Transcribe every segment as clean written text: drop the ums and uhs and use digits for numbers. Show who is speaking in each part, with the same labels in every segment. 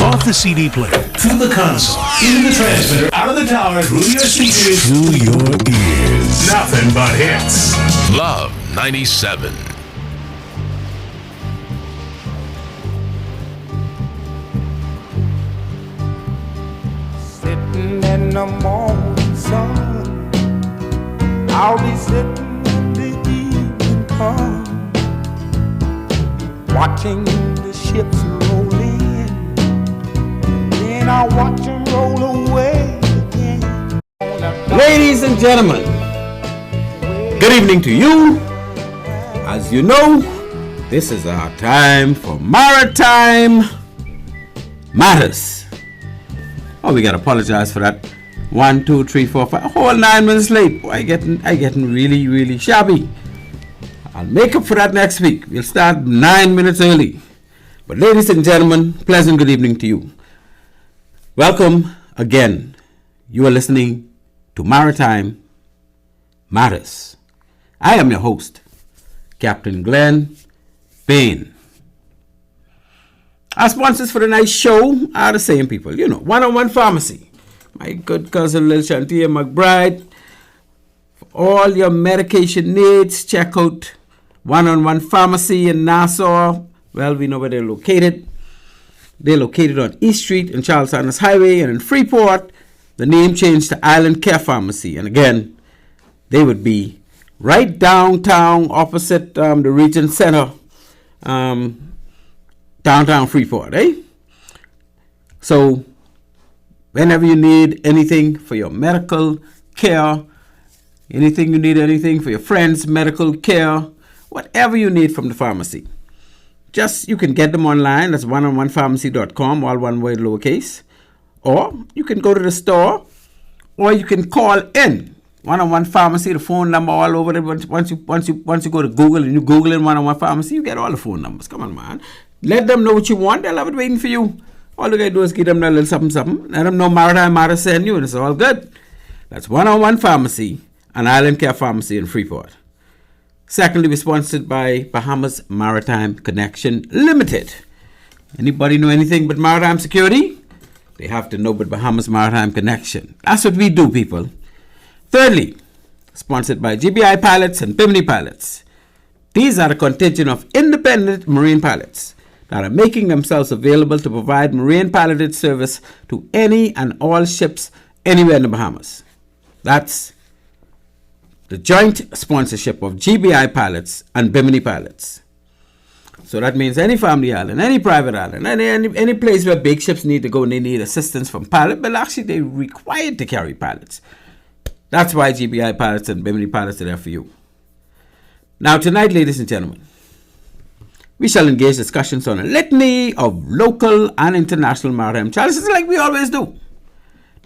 Speaker 1: Off the CD player, to the console, into the transmitter, out of the tower, through your speakers, to your ears. Nothing but hits.
Speaker 2: Love 97.
Speaker 3: Sitting in the morning sun, I'll be sitting when the evening comes, watching the ships roll in, then I'll watch them roll away again.
Speaker 4: Ladies and gentlemen, good evening to you. As you know, this is our time for Maritime Matters. Oh, we gotta apologize for that. 1, 2, 3, 4, 5, a whole 9 minutes late. Boy, I getting really shabby. I'll make up for that next week. We'll start 9 minutes early. But ladies and gentlemen, pleasant good evening to you. Welcome again. You are listening to Maritime Matters. I am your host, Captain Glenn Bain. Our sponsors for tonight's show are the same people. You know, One-on-One Pharmacy. My good cousin Lil Shanty McBride. For all your medication needs, check out One-on-One Pharmacy in Nassau. Well, we know where they're located. They're located on East Street and Charles Sanders Highway, and in Freeport, the name changed to Island Care Pharmacy. And again, they would be right downtown opposite the Regent Center, downtown Freeport, eh? So, whenever you need anything for your medical care, anything for your friends' medical care, whatever you need from the pharmacy, you can get them online. That's oneononepharmacy.com, all one word, lowercase. Or you can go to the store, or you can call in. One-on-One Pharmacy, the phone number all over it. Once you go to Google and you Google in One-on-One Pharmacy, you get all the phone numbers. Come on, man. Let them know what you want. They'll have it waiting for you. All you gotta do is give them that little something. Let them know Maritime Matters send you, and it's all good. That's One-on-One Pharmacy and Island Care Pharmacy in Freeport. Secondly, we're sponsored by Bahamas Maritime Connection Limited. Anybody know anything but maritime security? They have to know about Bahamas Maritime Connection. That's what we do, people. Thirdly, sponsored by GBI Pilots and Bimini Pilots. These are a contingent of independent marine pilots that are making themselves available to provide marine piloted service to any and all ships anywhere in the Bahamas. That's the joint sponsorship of GBI Pilots and Bimini Pilots. So that means any family island, any private island, any place where big ships need to go and they need assistance from pilots, but actually they're required to carry pilots. That's why GBI Pilots and Bimini Pilots are there for you. Now tonight, ladies and gentlemen, we shall engage discussions on a litany of local and international maritime challenges like we always do.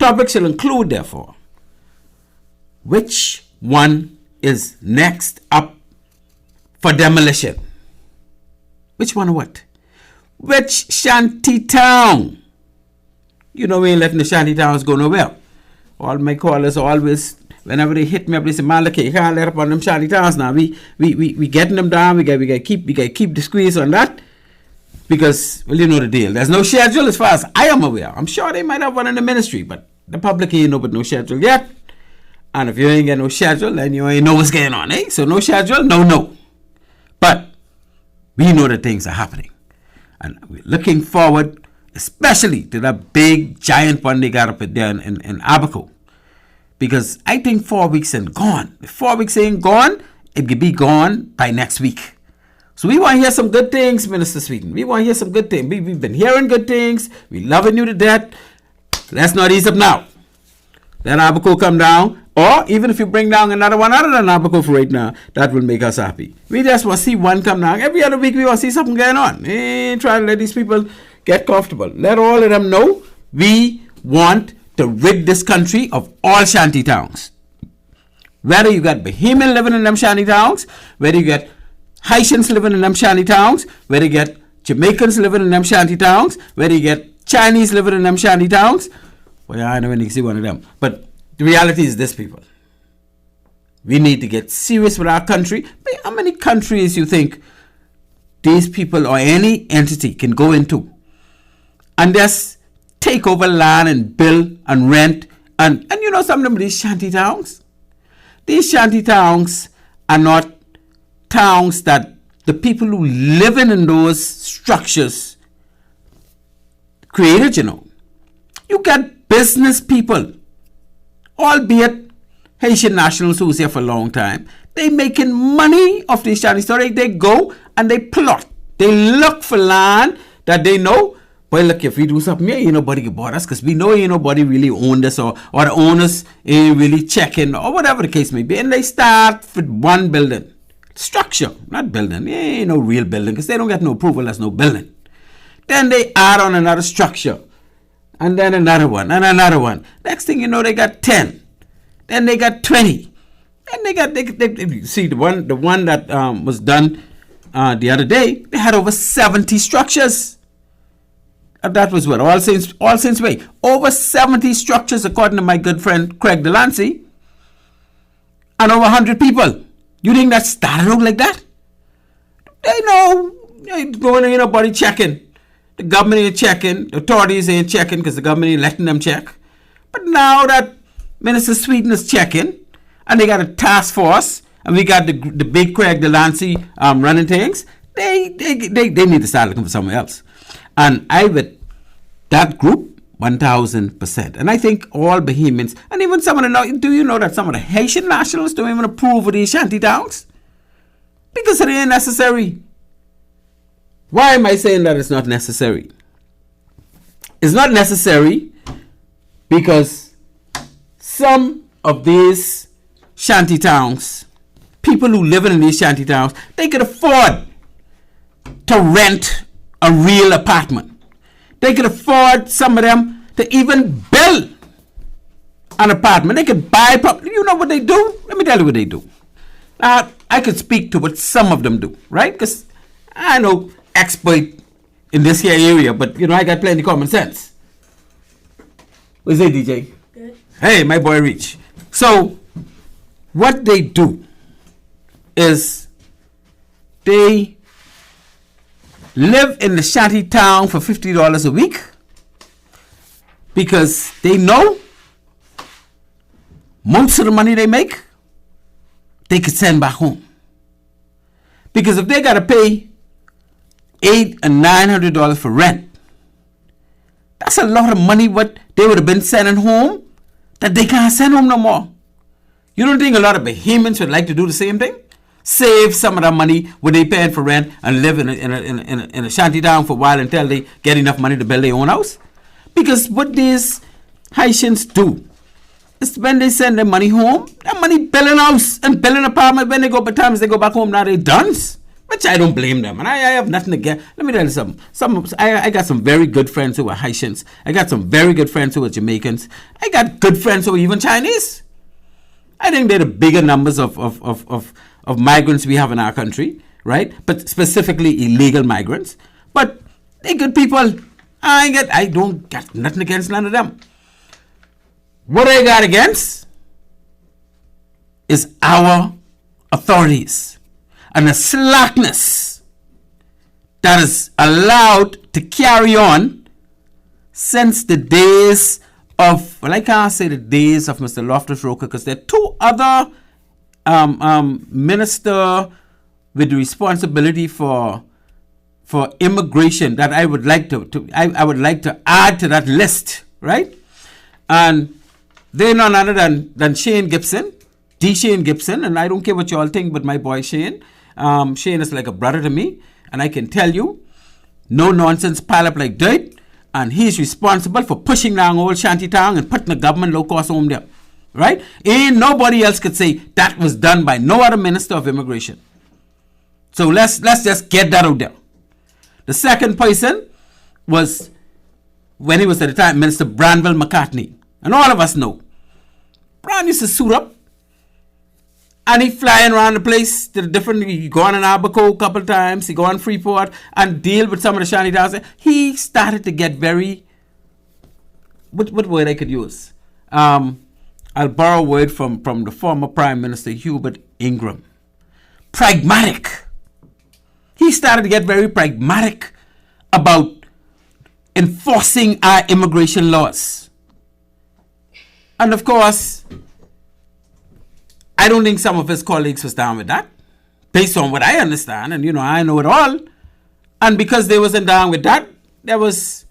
Speaker 4: Topics shall include, therefore, which one is next up for demolition? Which one or what? Which shanty town? You know we ain't letting the shanty towns go nowhere. All my callers always, whenever they hit me up, they say, man, look, you can't let up on them shanty towns now. We getting them down. We gotta keep the squeeze on that. Because, well, you know the deal. There's no schedule as far as I am aware. I'm sure they might have one in the ministry, but the public ain't know but no schedule yet. And if you ain't got no schedule, then you ain't know what's going on, eh? So no schedule, no. But we know that things are happening. And we're looking forward, especially to that big, giant one they got up there in Abaco. Because I think 4 weeks ain't gone. If 4 weeks ain't gone, it could be gone by next week. So we want to hear some good things, Minister Sweeten. We want to hear some good things. We've been hearing good things. We loving you to death. Let's not ease up now. Let Abaco come down. Or even if you bring down another one other than Abaco for right now, that will make us happy. We just want to see one come down. Every other week we want to see something going on. Ain't trying to let these people get comfortable. Let all of them know we want to rid this country of all shanty towns. Whether you got Bahamians living in them shanty towns, whether you got Haitians living in them shanty towns, whether you get Jamaicans living in them shanty towns, whether you get Chinese living in them shanty towns. Well, I never see one of them. But the reality is this, people. We need to get serious with our country. But how many countries you think these people or any entity can go into and just take over land and build and rent. And you know, some of them, these shanty towns. These shanty towns are not towns that the people who live in those structures created, you know. You get business people, albeit Haitian nationals who's here for a long time. They making money off these shanties. So they go and they plot. They look for land that they know. Well, look, if we do something here, ain't nobody can bother us because we know ain't nobody really owned us or the owners ain't really checking or whatever the case may be. And they start with one building. Structure, not building. Ain't no real building because they don't get no approval. There's no building. Then they add on another structure. And then another one and another one. Next thing you know, they got 10. Then they got 20. Then they got, they see the one that was done the other day, they had over 70 structures. That was what? All Saints Way. Over 70 structures, according to my good friend Craig Delancey. And over 100 people. You think that started out like that? They know. Ain't going, ain't nobody checking. The government ain't checking. The authorities ain't checking because the government ain't letting them check. But now that Minister Sweden is checking, and they got a task force, and we got the big Craig Delancey running things, they need to start looking for somewhere else. And I with that group, 1,000%. And I think all Bahamians, and even some of the, do you know that some of the Haitian nationals don't even approve of these shanty towns? Because it ain't necessary. Why am I saying that it's not necessary? It's not necessary because some of these shanty towns, people who live in these shanty towns, they could afford to rent a real apartment. They could afford, some of them, to even build an apartment. They could buy property. You know what they do? Let me tell you what they do. I could speak to what some of them do, right? Because I know expert in this here area, but you know, I got plenty of common sense. What's it, DJ?
Speaker 5: Good.
Speaker 4: Hey, my boy Reach. So, what they do is they live in the shanty town for $50 a week because they know most of the money they make, they could send back home. Because if they got to pay $800 and $900 for rent, that's a lot of money what they would have been sending home that they can't send home no more. You don't think a lot of Bahamians would like to do the same thing? Save some of that money when they paying for rent and live in a shanty town for a while until they get enough money to build their own house? Because what these Haitians do is when they send their money home, that money building house and building apartment, when they go by times they go back home, now they done. Which I don't blame them. And I have nothing against. Let me tell you something. I got some very good friends who are Haitians. I got some very good friends who are Jamaicans. I got good friends who are even Chinese. I think they're the bigger numbers of migrants we have in our country, right? But specifically illegal migrants. But they're good people. I don't got nothing against none of them. What I got against is our authorities and the slackness that is allowed to carry on since the days of, well, I can't say the days of Mr. Loftus-Roker because there are two other minister with the responsibility for immigration that I would like I would like to add to that list, right? And they're none other than Shane Gibson, D. Shane Gibson, and I don't care what you all think, but my boy Shane. Shane is like a brother to me, and I can tell you, no nonsense pile up like dirt, and he's responsible for pushing down old shanty town and putting the government low cost home there, right? Ain't nobody else could say that was done by no other minister of immigration. So let's just get that out there. The second person was, when he was at the time, Minister Branville McCartney, and all of us know, Bran used to suit up. And he flying around the place to the different, he go on in Abaco a couple times, he go on Freeport and deal with some of the shanty towns. He started to get very, what word I could use? I'll borrow a word from the former Prime Minister Hubert Ingram. Pragmatic. He started to get very pragmatic about enforcing our immigration laws. And of course, I don't think some of his colleagues was down with that, based on what I understand, and I know it all. And because they wasn't down with that, there was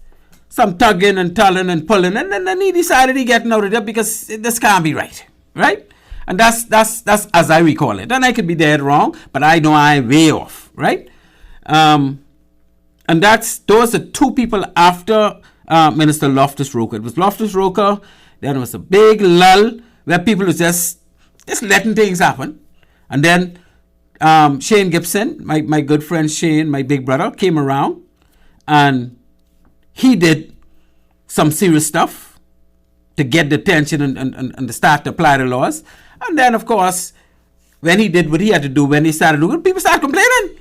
Speaker 4: some tugging and tulling and pulling, and then he decided he getting out of there because this can't be right, right? And that's as I recall it. And I could be dead wrong, but I know I'm way off, right? And those are two people after Minister Loftus-Roker. It was Loftus-Roker, then it was a big lull where people was just letting things happen. And then Shane Gibson, my good friend Shane, my big brother, came around and he did some serious stuff to get the attention and to start to apply the laws. And then, of course, when he did what he had to do, when he started doing it, people started complaining.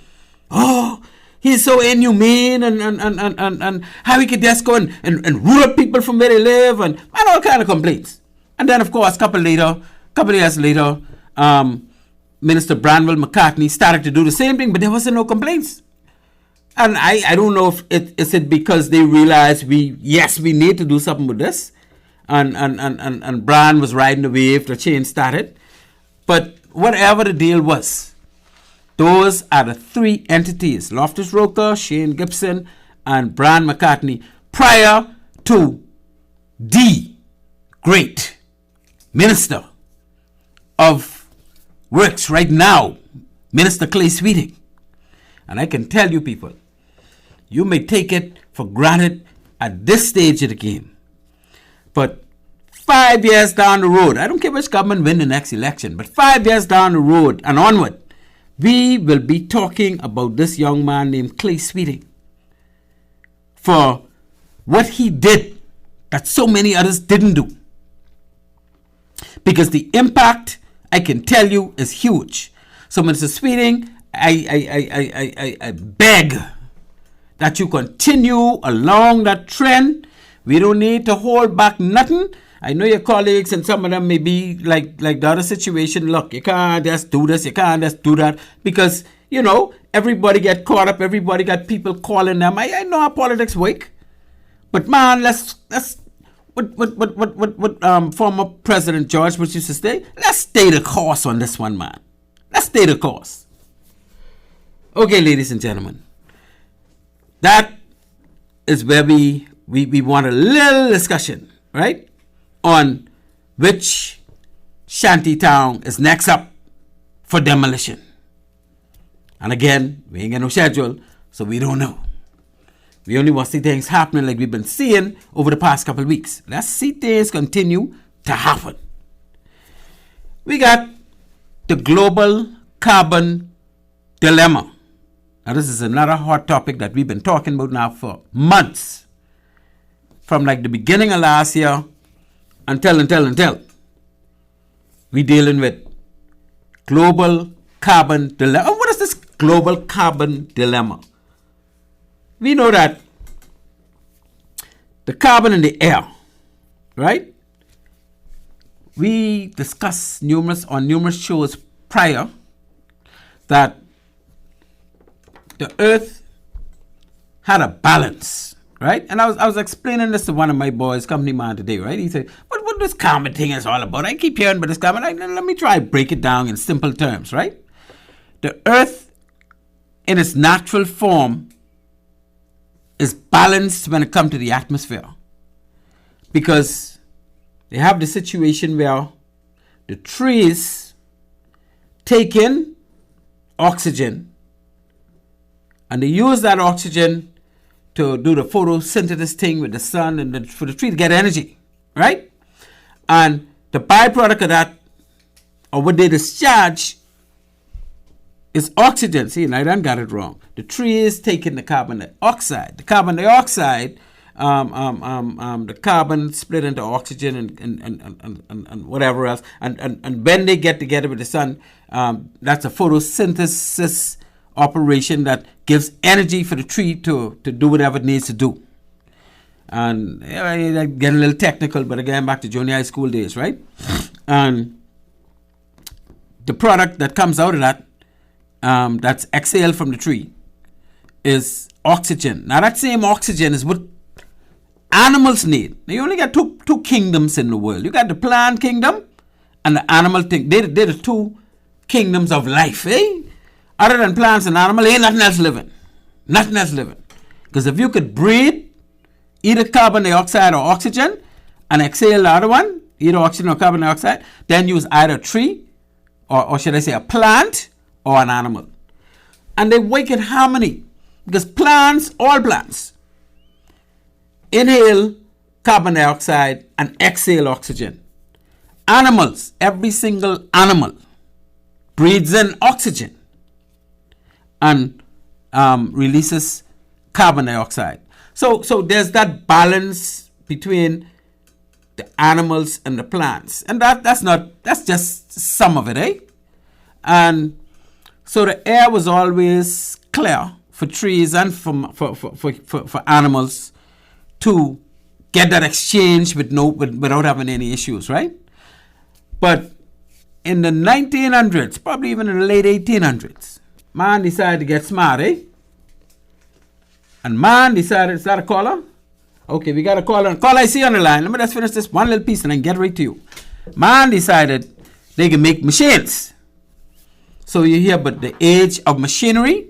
Speaker 4: Oh, he's so inhumane and how he could just go and root up people from where they live and all kind of complaints. And then, of course, a couple of years later, Minister Branwell McCartney started to do the same thing, but there wasn't no complaints. And I don't know if is it because they realized we need to do something with this. And Bran was riding the wave, the change started. But whatever the deal was, those are the three entities, Loftus-Roker, Shane Gibson, and Bran McCartney, prior to the great Minister of Works right now, Minister Clay Sweeting. And I can tell you people, you may take it for granted at this stage of the game, but 5 years down the road, I don't care which government win the next election, but 5 years down the road and onward, we will be talking about this young man named Clay Sweeting for what he did that so many others didn't do. Because the impact, I can tell you, is huge. So, Mr. Sweeting, I beg that you continue along that trend. We don't need to hold back nothing. I know your colleagues and some of them may be like the other situation. Look, you can't just do this, you can't just do that. Because, everybody get caught up, everybody got people calling them. I know how politics work. But man, let's what former President George Bush used to say, let's stay the course on this one, man. Let's stay the course. Okay, ladies and gentlemen, that is where we want a little discussion, right, on which shanty town is next up for demolition. And again, we ain't got no schedule, so we don't know. We only want to see things happening like we've been seeing over the past couple of weeks. Let's see things continue to happen. We got the global carbon dilemma. Now, this is another hot topic that we've been talking about now for months. From like the beginning of last year until. We dealing with global carbon dilemma. What is this global carbon dilemma? We know that the carbon in the air, right? We discussed on numerous shows prior that the earth had a balance, right? And I was explaining this to one of my boys, company man today, right? He said, what this carbon thing is all about? I keep hearing about this carbon. Let me try to break it down in simple terms, right? The earth in its natural form is balanced when it comes to the atmosphere, because they have the situation where the trees take in oxygen and they use that oxygen to do the photosynthesis thing with the sun and for the tree to get energy, right? And the byproduct of that, or what they discharge, is oxygen. See, and I done got it wrong. The tree is taking the carbon dioxide. The carbon dioxide, the carbon split into oxygen and whatever else. And when they get together with the sun, that's a photosynthesis operation that gives energy for the tree to do whatever it needs to do. And I get a little technical, but again, back to junior high school days, right? And the product that comes out of that, that's exhaled from the tree, is oxygen. Now that same oxygen is what animals need. Now, you only got two kingdoms in the world. You got the plant kingdom and the animal thing. They're the two kingdoms of life, eh? Other than plants and animals, ain't nothing else living. Nothing else living. Because if you could breathe either carbon dioxide or oxygen and exhale the other one, either oxygen or carbon dioxide, then use either a tree or should I say a plant or an animal. And they work in harmony because plants, all plants, inhale carbon dioxide and exhale oxygen. Animals, every single animal breathes in oxygen and releases carbon dioxide. So there's that balance between the animals and the plants, and that's just some of it, eh? And so the air was always clear for trees and for animals to get that exchange without having any issues, right? But in the 1900s, probably even in the late 1800s, man decided to get smart, eh? And man decided, is that a caller? Okay, we got a caller. Caller, I see you on the line. Let me just finish this one little piece and then get right to you. Man decided they can make machines. So you hear about the age of machinery.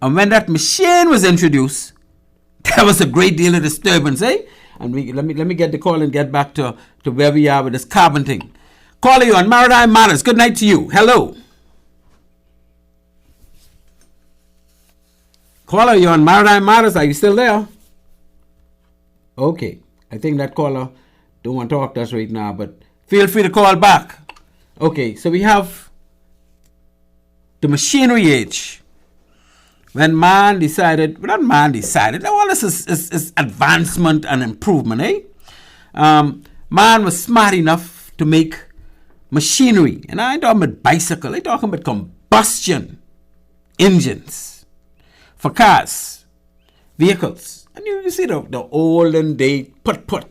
Speaker 4: And when that machine was introduced, there was a great deal of disturbance, eh? And let me get the call and get back to where we are with this carbon thing. Caller, you on Maritime Matters. Good night to you. Hello. Caller, you're on Maritime Matters. Are you still there? Okay. I think that caller don't want to talk to us right now, but feel free to call back. Okay, so we have the machinery age. When man decided, well, not man decided, all this is advancement and improvement, eh? Man was smart enough to make machinery. And I ain't talking about bicycle, I'm talking about combustion engines for cars, vehicles. And you see the olden day put,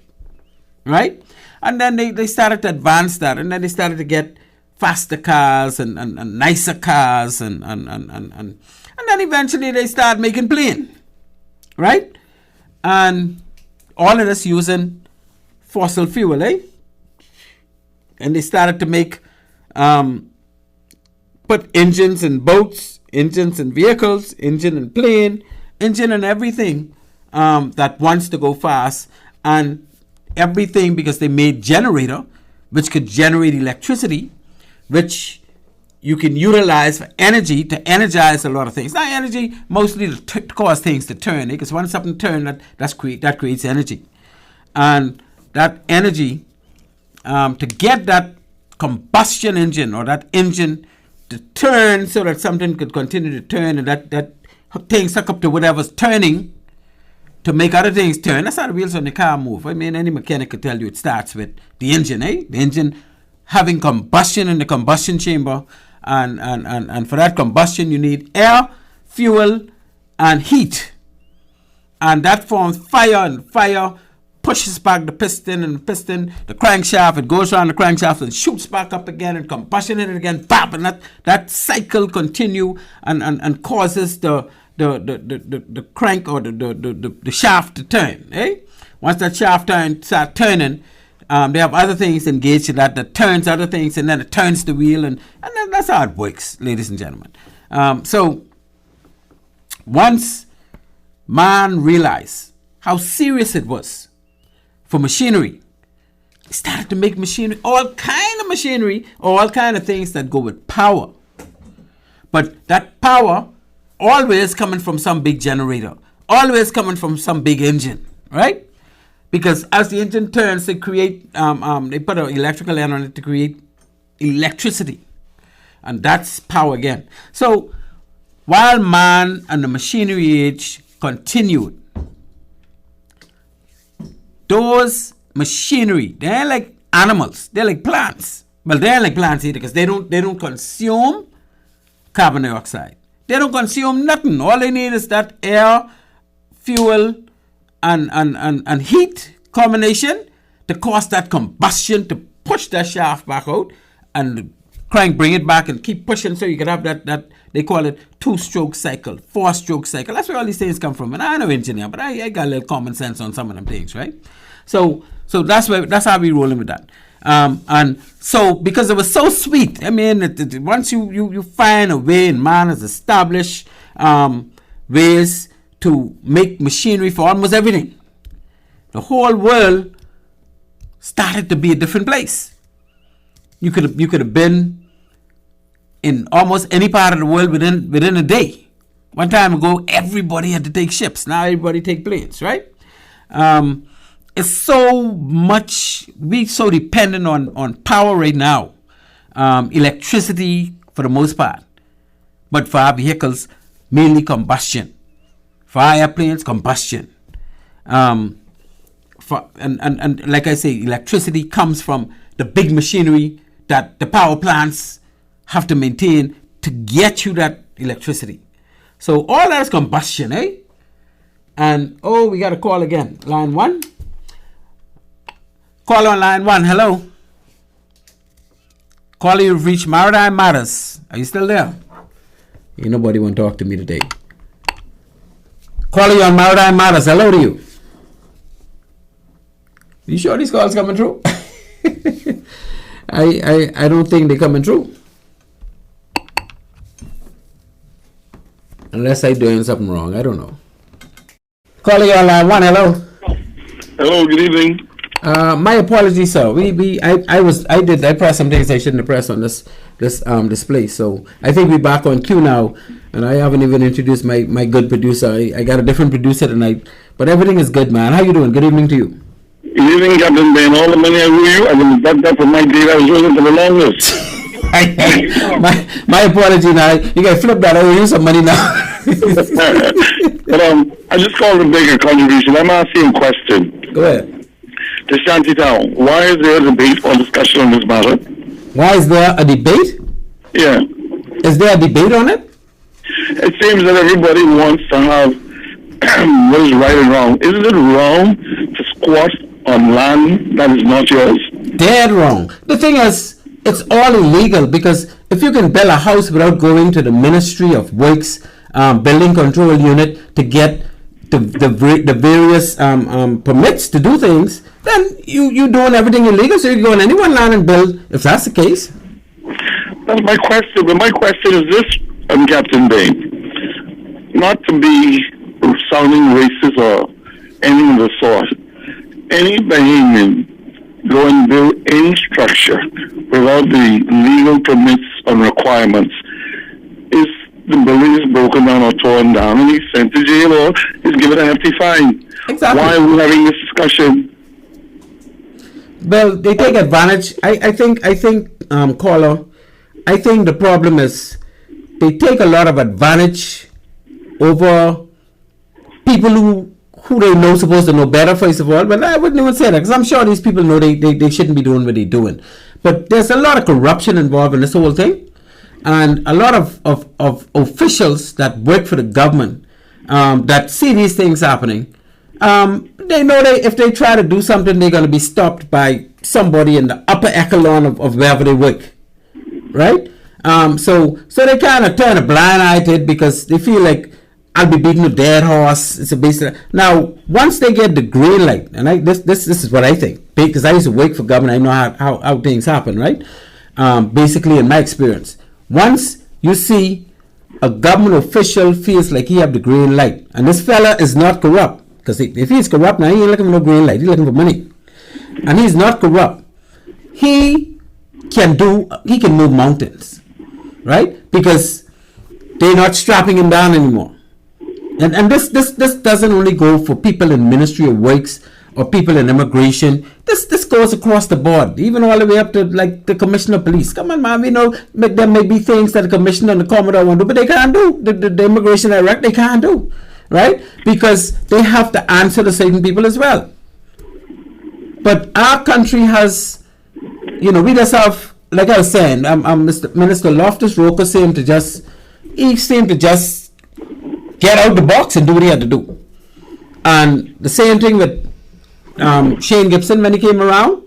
Speaker 4: right? And then they started to advance that, and then they started to get faster cars and nicer cars, and then eventually they started making plane, right? And all of this using fossil fuel, eh? And they started to make, put engines in boats, engines in vehicles, engine in plane, engine in everything that wants to go fast, and everything because they made generator, which could generate electricity, which you can utilize for energy to energize a lot of things. Now, energy mostly to cause things to turn, because when something turns, that creates energy, and that energy to get that combustion engine or that engine to turn so that something could continue to turn, and that thing suck up to whatever's turning to make other things turn. That's how the wheels on the car move. I mean, any mechanic could tell you it starts with the engine, eh? The engine having combustion in the combustion chamber, and for that combustion you need air, fuel, and heat. And that forms fire, and fire pushes back the piston, and the crankshaft, it goes around the crankshaft and shoots back up again, and combustion in it again, bam, and that cycle continue and causes the crank or the shaft to turn, eh? Once that shaft start turning, they have other things engaged in that turns other things, and then it turns the wheel, and then that's how it works, ladies and gentlemen. So once man realized how serious it was for machinery, he started to make machinery, all kind of machinery, all kind of things that go with power. But that power always coming from some big generator, always coming from some big engine, right? Because as the engine turns, they create, they put an electrical end on it to create electricity. And that's power again. So while man and the machinery age continued, those machinery, they're like animals, they're like plants. Well, they're like plants either, because they don't consume carbon dioxide. They don't consume nothing. All they need is that air, fuel, and heat combination to cause that combustion to push that shaft back out and crank, bring it back, and keep pushing so you can have that they call it 2-stroke cycle, 4-stroke cycle. That's where all these things come from. And I'm no engineer, but I got a little common sense on some of them things, right? So that's how we rolling with that. And so because it was so sweet, I mean, once you find a way and man has established ways to make machinery for almost everything, the whole world started to be a different place. You could have been in almost any part of the world within a day. One time ago, everybody had to take ships. Now everybody take planes, right? It's so much, we're so dependent on power right now. Electricity for the most part. But for our vehicles, mainly combustion. For our airplanes, combustion. And like I say, electricity comes from the big machinery that the power plants have to maintain to get you that electricity. So all that is combustion, eh? And we got a call again. Line 1. Call on line 1. Hello. Caller, you've reached Maritime Matters. Are you still there? Ain't nobody want to talk to me today. Caller, you on Maritime Matters. Hello to you. You sure these calls coming through? I don't think they're coming through. Unless I'm doing something wrong. I don't know. Caller, you on line 1. Hello.
Speaker 5: Hello, good evening.
Speaker 4: My apologies, sir. I pressed some things I shouldn't have pressed on this display. So I think we're back on cue now, and I haven't even introduced my good producer. I got a different producer tonight, but everything is good, man. How you doing? Good evening to you.
Speaker 5: Good evening, Captain Ben. All the money I owe you, I will deduct that from my data I was using for the longest.
Speaker 4: my apology now. You got to flip that. I owe you some money now.
Speaker 5: But I just called to make a contribution. I'm asking a question.
Speaker 4: Go ahead.
Speaker 5: To Shanty Town, why is there a debate or discussion on this matter?
Speaker 4: Why is there a debate?
Speaker 5: Yeah.
Speaker 4: Is there a debate on it?
Speaker 5: It seems that everybody wants to have what is right and wrong. Isn't it wrong to squat on land that is not yours?
Speaker 4: Dead wrong. The thing is, it's all illegal because if you can build a house without going to the Ministry of Works building control unit to get the various permits to do things, then you doing everything illegal. So you can go on anyone's land and build. If that's the case,
Speaker 5: that's my question. But my question is this, Captain Bain, not to be sounding racist or anything of the sort. Any Bahamian go and build any structure without the legal permits and requirements is the building is broken down or torn down and he's sent to jail or he's given a hefty fine.
Speaker 4: Exactly.
Speaker 5: Why are we having this discussion?
Speaker 4: Well, they take advantage. I think, caller, I think the problem is they take a lot of advantage over people who they know supposed to know better, first of all. But I wouldn't even say that because I'm sure these people know they shouldn't be doing what they're doing. But there's a lot of corruption involved in this whole thing. And a lot of officials that work for the government that see these things happening, they know if they try to do something, they're going to be stopped by somebody in the upper echelon of wherever they work, right? So they kind of turn a blind eye to it because they feel like I'll be beating a dead horse. It's a basic. Now, once they get the green light, and this is what I think because I used to work for government, I know how things happen, right? Basically, in my experience. Once you see a government official feels like he have the green light, and this fella is not corrupt, because if he's corrupt now, he ain't looking for no green light, he's looking for money, and he's not corrupt. He can move mountains, right? Because they're not strapping him down anymore. And this doesn't only go for people in Ministry of Works or people in immigration. This goes across the board, even all the way up to like the Commissioner of Police. Come on, man, we know there may be things that the Commissioner and the Commodore want to do, but they can't do. The Immigration Direct, they can't do, right? Because they have to answer to certain people as well. But our country has, we just have, like I was saying, Mr. Minister Loftus-Roker seemed to just get out the box and do what he had to do. And the same thing with Shane Gibson when he came around.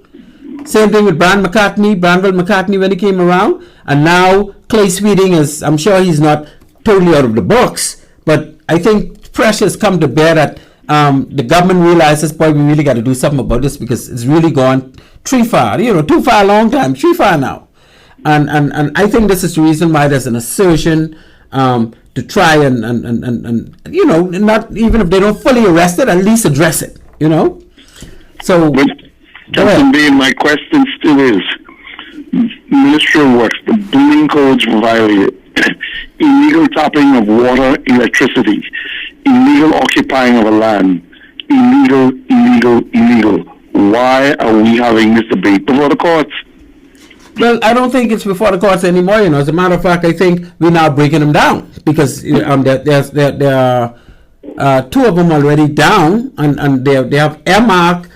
Speaker 4: Same thing with Branville McCartney when he came around. And now Clay Sweeting is, I'm sure he's not totally out of the box, but I think pressures come to bear that the government realizes, boy, we really got to do something about this because it's really gone too far, too far a long time, too far now. And I think this is the reason why there's an assertion to try and not even if they don't fully arrest it, at least address it, So,
Speaker 5: but Captain Bain, my question still is, Ministry of Works, the building codes violated, illegal tapping of water, electricity, illegal occupying of a land, illegal. Why are we having this debate before the courts?
Speaker 4: Well, I don't think it's before the courts anymore. As a matter of fact, I think we're now breaking them down because there are two of them already down, and they have earmarked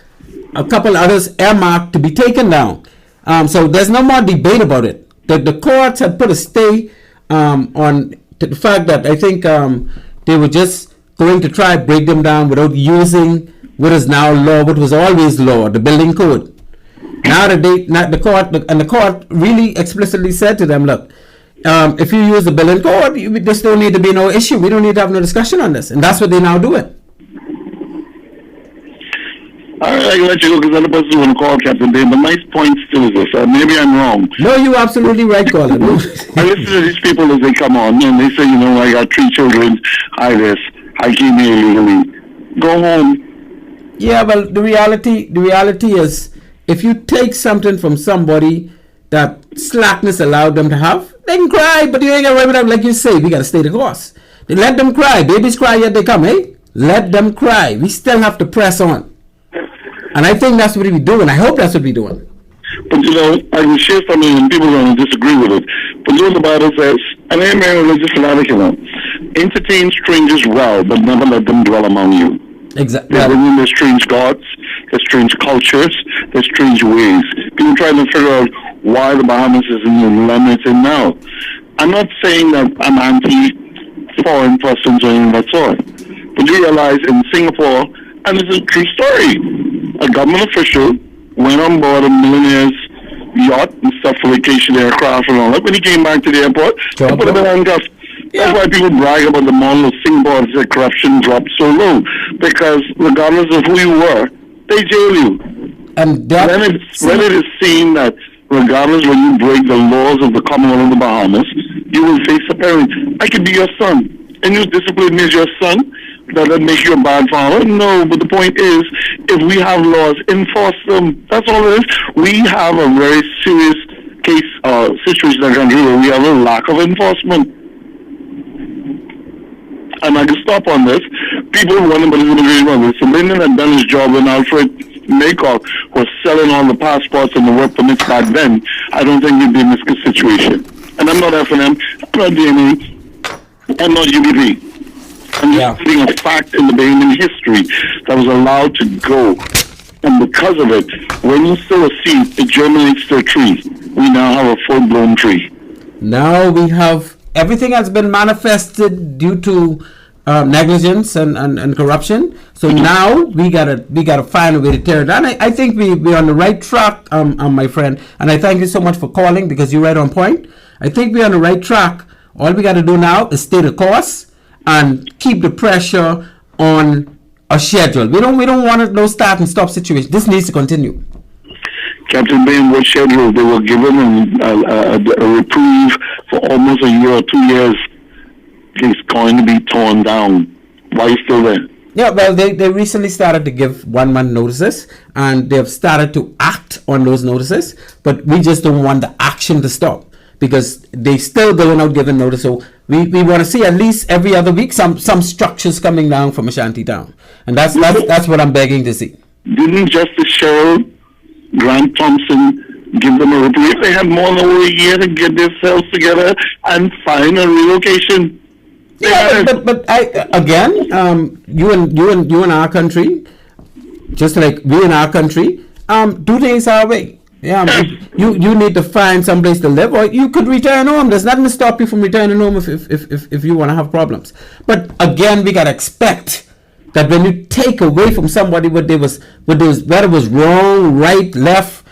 Speaker 4: a couple others earmarked to be taken down. So there's no more debate about it. The courts had put a stay on the fact that I think they were just going to try to break them down without using what is now law, what was always law, the building code. Now the court really explicitly said to them, look, if you use the building code, this don't need to be no issue. We don't need to have no discussion on this, and that's what they now do it.
Speaker 5: All right, I can let you go because other person want to call Captain Dave. But my point still is this. Maybe I'm wrong.
Speaker 4: No, you're absolutely right, Colin.
Speaker 5: I listen to these people as they come on, and they say, I got 3 children, I came here illegally. Go home.
Speaker 4: Yeah, well, the reality is, if you take something from somebody that slackness allowed them to have, they can cry, but you ain't gonna remember them. Like you say, we gotta stay the course. They let them cry. Babies cry yet they come, eh? Let them cry. We still have to press on. And I think that's what we're doing. I hope that's what we're doing.
Speaker 5: But I can share something and people are going to disagree with it. But the Bible says, and I am a religious fanatic, entertain strangers well, but never let them dwell among you.
Speaker 4: Exactly.
Speaker 5: There's strange gods, there's strange cultures, there's strange ways. People trying to figure out why the Bahamas is in the dilemma it's in now. I'm not saying that I'm anti-foreign persons or anything of that sort. But you realize in Singapore, and it's a true story, a government official went on board a millionaire's yacht and stuff for vacation aircraft and all that. When he came back to the airport, they put him in handcuffs. Yeah. That's why people brag about the model of Singapore that corruption dropped so low. Because regardless of who you were, they jail you.
Speaker 4: And
Speaker 5: when it is seen that regardless when you break the laws of the Commonwealth of the Bahamas, you will face a penalty. I could be your son, and you discipline me as your son. Does that make you a bad father? No, but the point is, if we have laws, enforce them. That's all it is. We have a very serious situation in the country where we have a lack of enforcement. And I can stop on this. People wonder about this immigration problem. So Lyndon had done his job when Alfred Maycock was selling all the passports and the work permits back then. I don't think we'd be in this situation. And I'm not FNM, I'm not DNA, I'm not UBP. I'm just putting a fact in the Bahamian history that was allowed to go. And because of it, when you sow a seed, it germinates to a tree. We now have a full-blown tree.
Speaker 4: Now we have everything has been manifested due to negligence and corruption. So now we gotta find a way to tear it down. I think we're on the right track, my friend. And I thank you so much for calling because you're right on point. I think we're on the right track. All we gotta do now is stay the course and keep the pressure on a schedule. We don't want no start and stop situation. This needs to continue.
Speaker 5: Captain Bain, what schedule? They were given a reprieve for almost a year or 2 years. It's going to be torn down. Why are you still there?
Speaker 4: Yeah, well, they recently started to give 1 month notices, and they've started to act on those notices, but we just don't want the action to stop because they still going out giving notice. So we want to see at least every other week some structures coming down from a shanty town, and that's what I'm begging to see.
Speaker 5: Didn't Justice Cheryl Grant Thompson give them a reprieve? They had more than over a year to get themselves together and find a relocation.
Speaker 4: Yeah, but I again, you in our country, just like we in our country, do things our way. Yeah, you need to find some place to live, or you could return home. There's nothing to stop you from returning home if you want to have problems. But again, we gotta expect that when you take away from somebody whether it was wrong, right, left,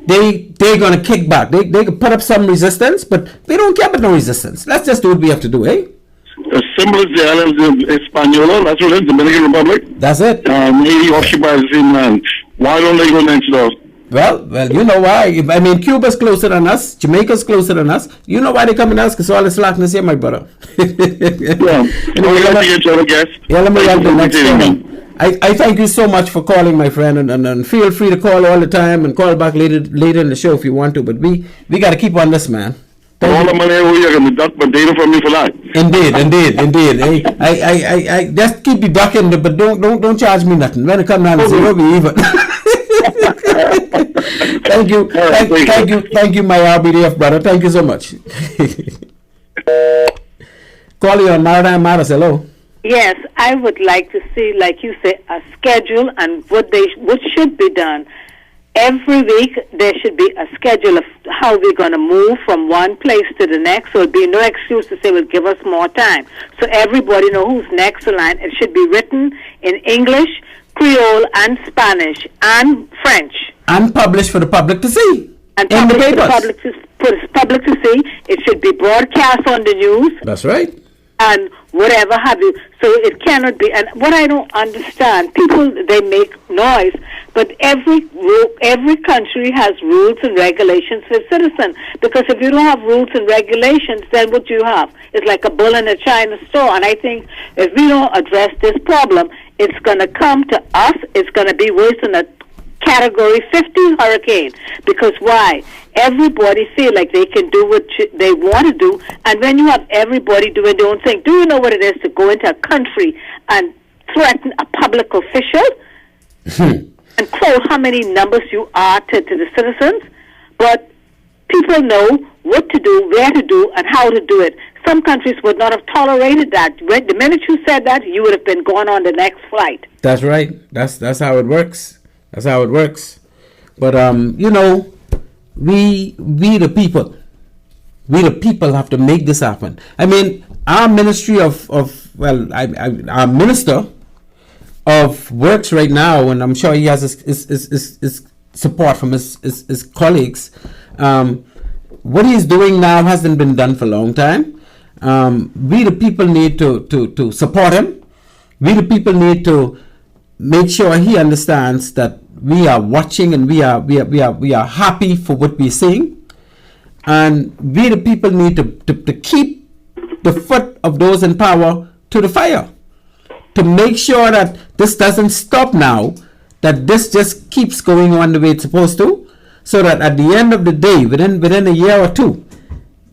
Speaker 4: they're gonna kick back. They could put up some resistance, but they don't care about no resistance. Let's just do what we have to do, eh?
Speaker 5: As simple as the islands of Hispaniola, that's what it is, Dominican Republic.
Speaker 4: That's it.
Speaker 5: Haiti occupies the same land. Why don't they go next door?
Speaker 4: Well, you know why. I mean, Cuba's closer than us. Jamaica's closer than us. You know why they come and ask us all this slackness here, my brother.
Speaker 5: Yeah.
Speaker 4: Anyway,
Speaker 5: Let
Speaker 4: me get the next one. I thank you so much for calling, my friend, and feel free to call all the time and call back later in the show if you want to. But we got to keep on this, man.
Speaker 5: All the money you're going to duck, but data from me for that.
Speaker 4: Indeed. I just keep you ducking, but don't charge me nothing. When it comes down to zero, we even. Thank you, thank you, my RBDF brother. Thank you so much. Call you on Maritime Matters. Hello.
Speaker 6: Yes, I would like to see, like you say, a schedule and what should be done. Every week there should be a schedule of how we're going to move from one place to the next. So there'll be no excuse to say, well, give us more time. So everybody know who's next in line. It should be written in English, Creole, and Spanish, and French.
Speaker 4: And published for the public to see.
Speaker 6: And
Speaker 4: in the
Speaker 6: published
Speaker 4: papers.
Speaker 6: for the public to see. It should be broadcast on the news.
Speaker 4: That's right.
Speaker 6: And whatever have you. So it cannot be. And what I don't understand, people, they make noise, but every country has rules and regulations for citizens. Because if you don't have rules and regulations, then what you have is like a bull in a China store. And I think if we don't address this problem, it's going to come to us. It's going to be worse than a Category 50 hurricane. Because why? Everybody feel like they can do what they want to do, and when you have everybody doing their own thing, do you know what it is to go into a country and threaten a public official and quote how many numbers you are to the citizens? But people know what to do, where to do, and how to do it. Some countries would not have tolerated that. The minute you said that, you would have been gone on the next flight.
Speaker 4: That's right. That's how it works. That's how it works. But you know, we the people have to make this happen. I mean, our ministry our minister of works right now, and I'm sure he has his support from his colleagues. What he's doing now hasn't been done for a long time. We the people need to support him. We the people need to make sure he understands that we are watching and we are happy for what we're seeing, and we the people need to keep the foot of those in power to the fire, to make sure that this doesn't stop now, that this just keeps going on the way it's supposed to, so that at the end of the day, within a year or two,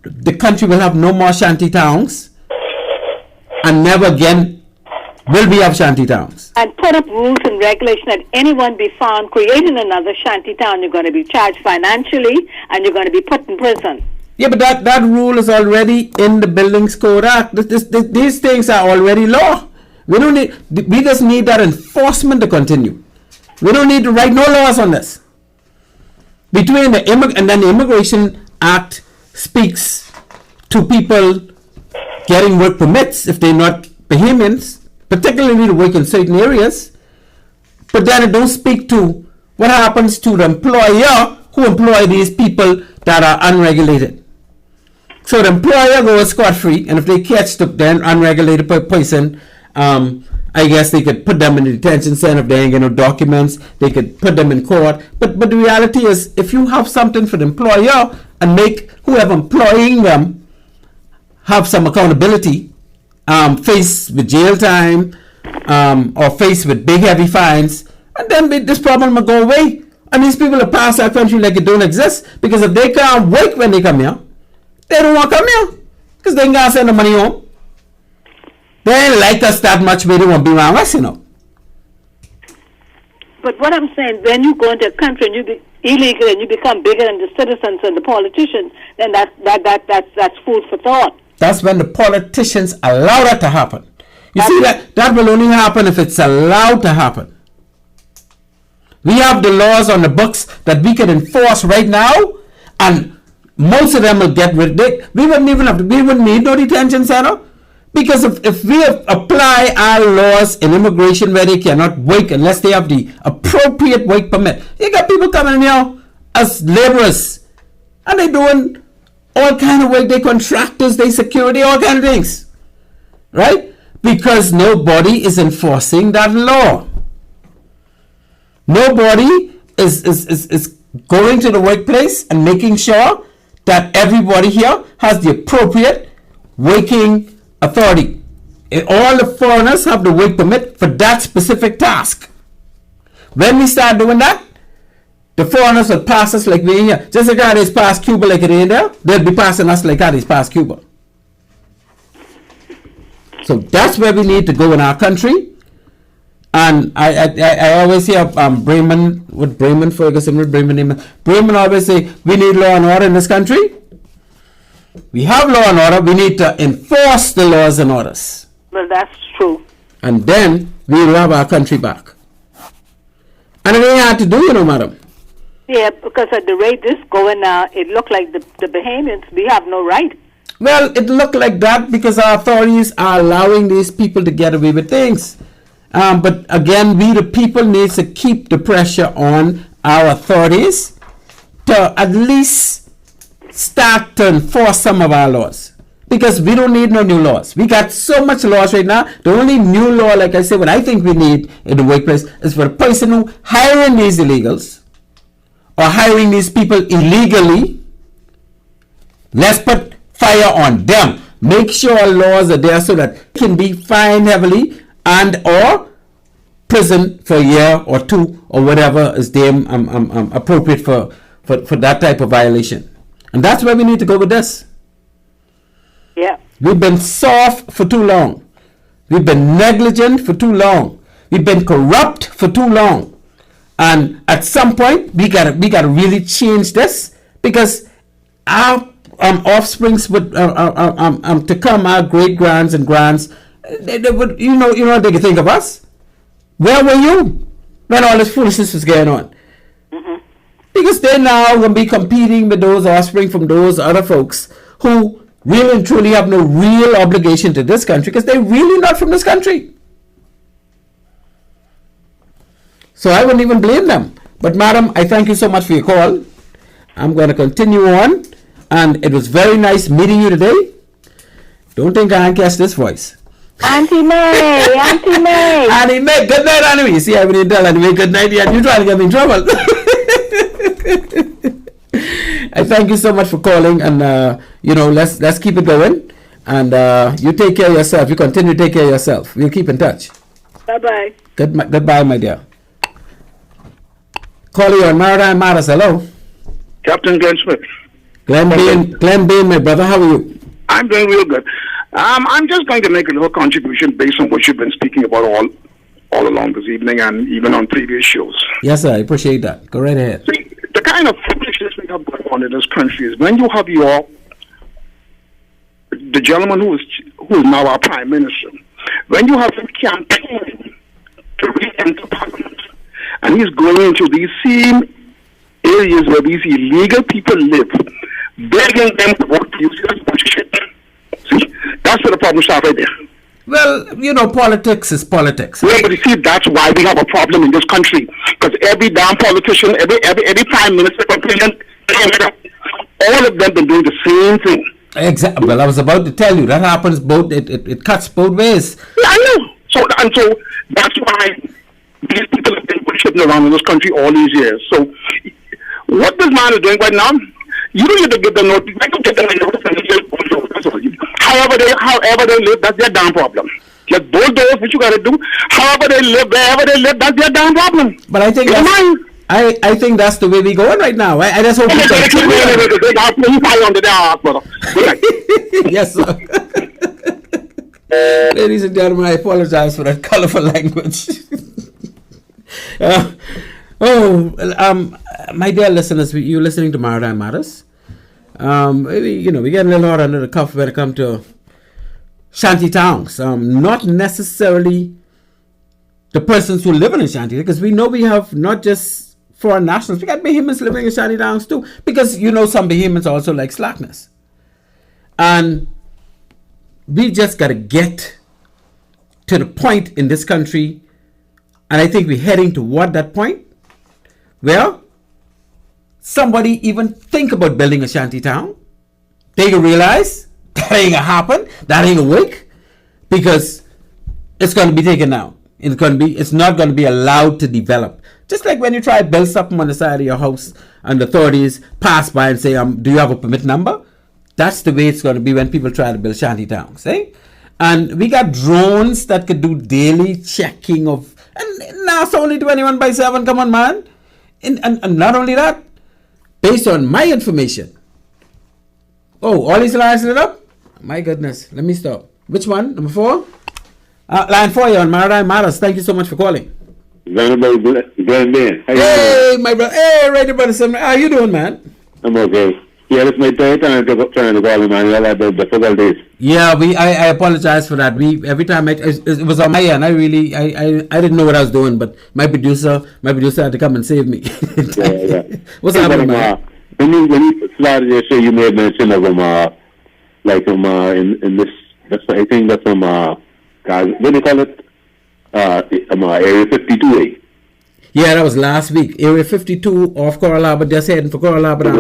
Speaker 4: the country will have no more shanty towns, and never again will we have shanty towns.
Speaker 6: And put up rules and regulations that anyone be found creating another shanty town, you're going to be charged financially and you're going to be put in prison.
Speaker 4: Yeah, but that rule is already in the Buildings Code Act. These things are already law. We just need that enforcement to continue. We don't need to write no laws on this. Between the Immigration Act speaks to people getting work permits if they're not Bahamians, particularly to work in certain areas, but then it don't speak to what happens to the employer who employ these people that are unregulated. So the employer goes scot-free, and if they catch the unregulated person, I guess they could put them in the detention center. If they ain't get no documents, they could put them in court. But the reality is, if you have something for the employer and make whoever employing them have some accountability, faced with jail time, or faced with big heavy fines, and then this problem will go away. And these people will pass our country like it don't exist, because if they can't work when they come here, they don't want to come here, because they ain't gonna send the money home. They ain't like us that much, but they won't be around us, you know.
Speaker 6: But what I'm saying, when you go into a country and you be illegal and you become bigger than the citizens and the politicians, then that's food for thought.
Speaker 4: That's when the politicians allow that to happen. You see, that will only happen if it's allowed to happen. We have the laws on the books that we can enforce right now, and most of them will get rid of it. We wouldn't need no detention center, because if we apply our laws in immigration where they cannot work unless they have the appropriate work permit, you got people coming in here as laborers. And they doing all kind of work. They contractors, they security, all kind of things. Right? Because nobody is enforcing that law. Nobody is going to the workplace and making sure that everybody here has the appropriate working authority. All the foreigners have the work permit for that specific task. When we start doing that, the foreigners will pass us like we in here. Just like how they pass Cuba like it in there, they'll be passing us like how they pass Cuba. So that's where we need to go in our country. And I always hear Bremen always say, we need law and order in this country. We have law and order, we need to enforce the laws and orders.
Speaker 6: Well, that's true.
Speaker 4: And then we will have our country back. And it ain't hard to do, madam.
Speaker 6: Yeah, because at the rate this going now, it looked like the Bahamians, we have no right.
Speaker 4: Well, it looked like that because our authorities are allowing these people to get away with things. But again, we the people need to keep the pressure on our authorities to at least start to enforce some of our laws. Because we don't need no new laws. We got so much laws right now. The only new law, like I said, what I think we need in the workplace is for the person who hiring these illegals or hiring these people illegally, let's put fire on them. Make sure laws are there so that they can be fined heavily and or prison for a year or two or whatever is deemed appropriate for that type of violation. And that's where we need to go with this.
Speaker 6: Yeah.
Speaker 4: We've been soft for too long. We've been negligent for too long. We've been corrupt for too long. And at some point, we gotta really change this because our offsprings would to come, our great grands and grands, they would, what they could think of us. Where were you when all this foolishness was going on? Mm-hmm. Because they're now going to be competing with those offspring from those other folks who really and truly have no real obligation to this country because they're really not from this country. So I wouldn't even blame them. But madam, I thank you so much for your call. I'm going to continue on. And it was very nice meeting you today. Don't think I can catch this voice.
Speaker 6: Auntie May, Auntie May.
Speaker 4: Auntie May, good night, Auntie May. You see, I didn't tell Auntie May good night yet. You're trying to get me in trouble. I thank you so much for calling. And, let's keep it going. And you take care of yourself. You continue to take care of yourself. We'll keep in touch.
Speaker 6: Bye-bye.
Speaker 4: Goodbye, my dear. Call you on Maritime Matters. Hello.
Speaker 5: Captain Glenn Smith.
Speaker 4: Glenn Bain, my brother. How are you?
Speaker 5: I'm doing real good. I'm just going to make a little contribution based on what you've been speaking about all along this evening and even on previous shows.
Speaker 4: Yes, sir. I appreciate that. Go right ahead.
Speaker 5: See, the kind of foolishness we have going on in this country is when you have the gentleman who is now our prime minister, when you have him campaigning to re-enter parliament, and he's going into these same areas where these illegal people live, begging them to vote for you. See, that's where the problem starts right there.
Speaker 4: Well, politics is politics.
Speaker 5: Well, but you see, that's why we have a problem in this country. Because every damn politician, every prime minister, president, all of them been doing the same thing.
Speaker 4: Exactly. Well, I was about to tell you that happens both. It cuts both ways.
Speaker 5: Yeah, I know. So that's why these people have been shipping around in this country all these years. So what this man is doing right now, you don't need to give them notice. I don't get them notice. However they live, that's their damn problem. Just bulldoze what you gotta do. However they live, wherever they live, that's their damn problem.
Speaker 4: But I think I think that's the way we going right now. I just hope Yes, sir. Ladies and gentlemen, I apologize for that colorful language. My dear listeners, you're listening to Maritime Matters. We get a little hot under the cuff when it comes to shanty towns. Not necessarily the persons who live in shanty, because we know we have not just foreign nationals, we got Bahamians living in shanty towns too. Because some Bahamians also like slackness. And we just got to get to the point in this country, and I think we're heading toward that point, where somebody even think about building a shanty town, they can realize that ain't gonna happen, that ain't gonna work, because it's gonna be taken down. It's not gonna be allowed to develop. Just like when you try to build something on the side of your house and the authorities pass by and say, do you have a permit number? That's the way it's gonna be when people try to build shanty towns, eh? And we got drones that could do daily checking of, and now it's only 21/7, come on, man. And not only that, based on my information. Oh, all these lines lit up? My goodness, let me stop. Which one? Number 4? Line 4, you're on Maritime Matters. Thank you so much for calling.
Speaker 5: Glenn,
Speaker 4: Hey, my brother. Hey, right, brother. How you doing, man?
Speaker 5: I'm okay. Yeah, it's my third time trying to call him, man. Y'all had the difficulties.
Speaker 4: Yeah, I apologize for that. Every time it was on my end. I didn't know what I was doing, but my producer had to come and save me.
Speaker 5: Yeah.
Speaker 4: What's happening, man?
Speaker 5: When you started your show, you made mention of him, in this. I think that's from what do you call it? Area 52A.
Speaker 4: Yeah, that was last week. Area 52 off Coral Harbor, just heading for Coral Harbor.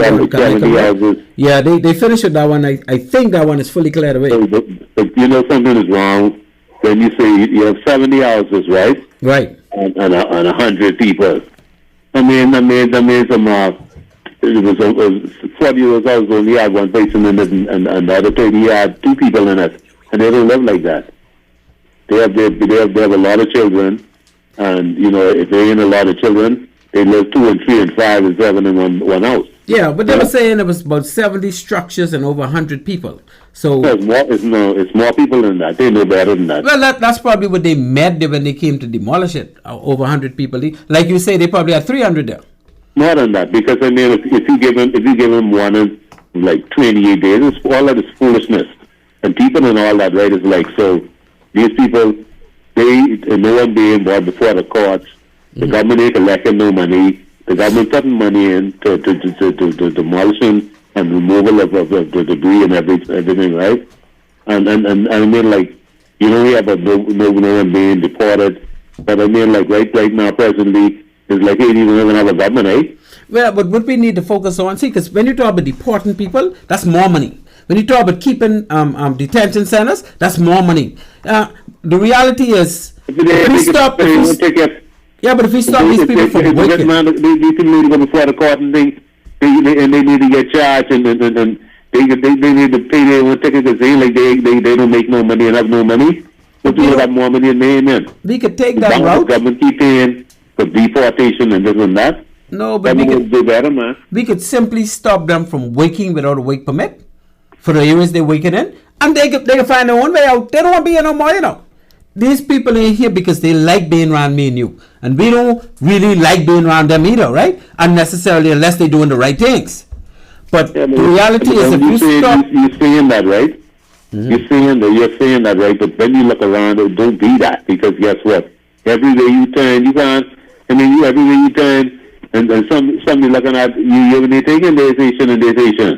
Speaker 4: Yeah, they finished with that one. I think that one is fully cleared away.
Speaker 5: But you know something is wrong when you say you have 70 houses, right?
Speaker 4: Right.
Speaker 5: And 100 people. I mean, it was 40 years old, only had one person in it, and the other 30 had 2 people in it, and they don't live like that. They have a lot of children. And, you know, if they ain't a lot of children, they live 2 and 3 and 5 and 7 in one house.
Speaker 4: Yeah, but they were saying it was about 70 structures and over 100 people. So
Speaker 5: it's more people than that. They know better than that.
Speaker 4: Well, that's probably what they meant when they came to demolish it. Over 100 people. Like you say, they probably had 300 there.
Speaker 5: More than that, because I mean, if you give them one in like 28 days, it's all that is foolishness. And people and all that, right, is like, so these people, no one being brought before the courts. The government ain't collecting no money. The government putting money in to demolition and removal of the debris and everything, right? And I mean, like, you know, we have no one being deported. But I mean, like, right now, presently, it's like, hey, you don't even have a government, eh?
Speaker 4: Well, but what we need to focus on, see, because when you talk about deporting people, that's more money. When you talk about keeping detention centers, that's more money. The reality is, if we stop these people from working,
Speaker 5: these people need to go before the court and they need to get charged and they need to pay their own tickets because they don't make no money and have no money. But you have more money than they ain't.
Speaker 4: We could take that route.
Speaker 5: The government keep paying for deportation and this and that.
Speaker 4: No, but we could simply stop them from working without a work permit for the areas they're working in, and they can find their own way out. They don't want to be here no more, you know. These people ain't here because they like being around me and you, and we don't really like being around them either, right? Unnecessarily, unless they're doing the right things. But the reality is, if you stop,
Speaker 5: you're saying that, right? You're saying that, right? But when you look around, don't be that, because guess what? Everywhere you turn, you can't. I mean, everywhere you turn. And somebody looking at you when they taking their station,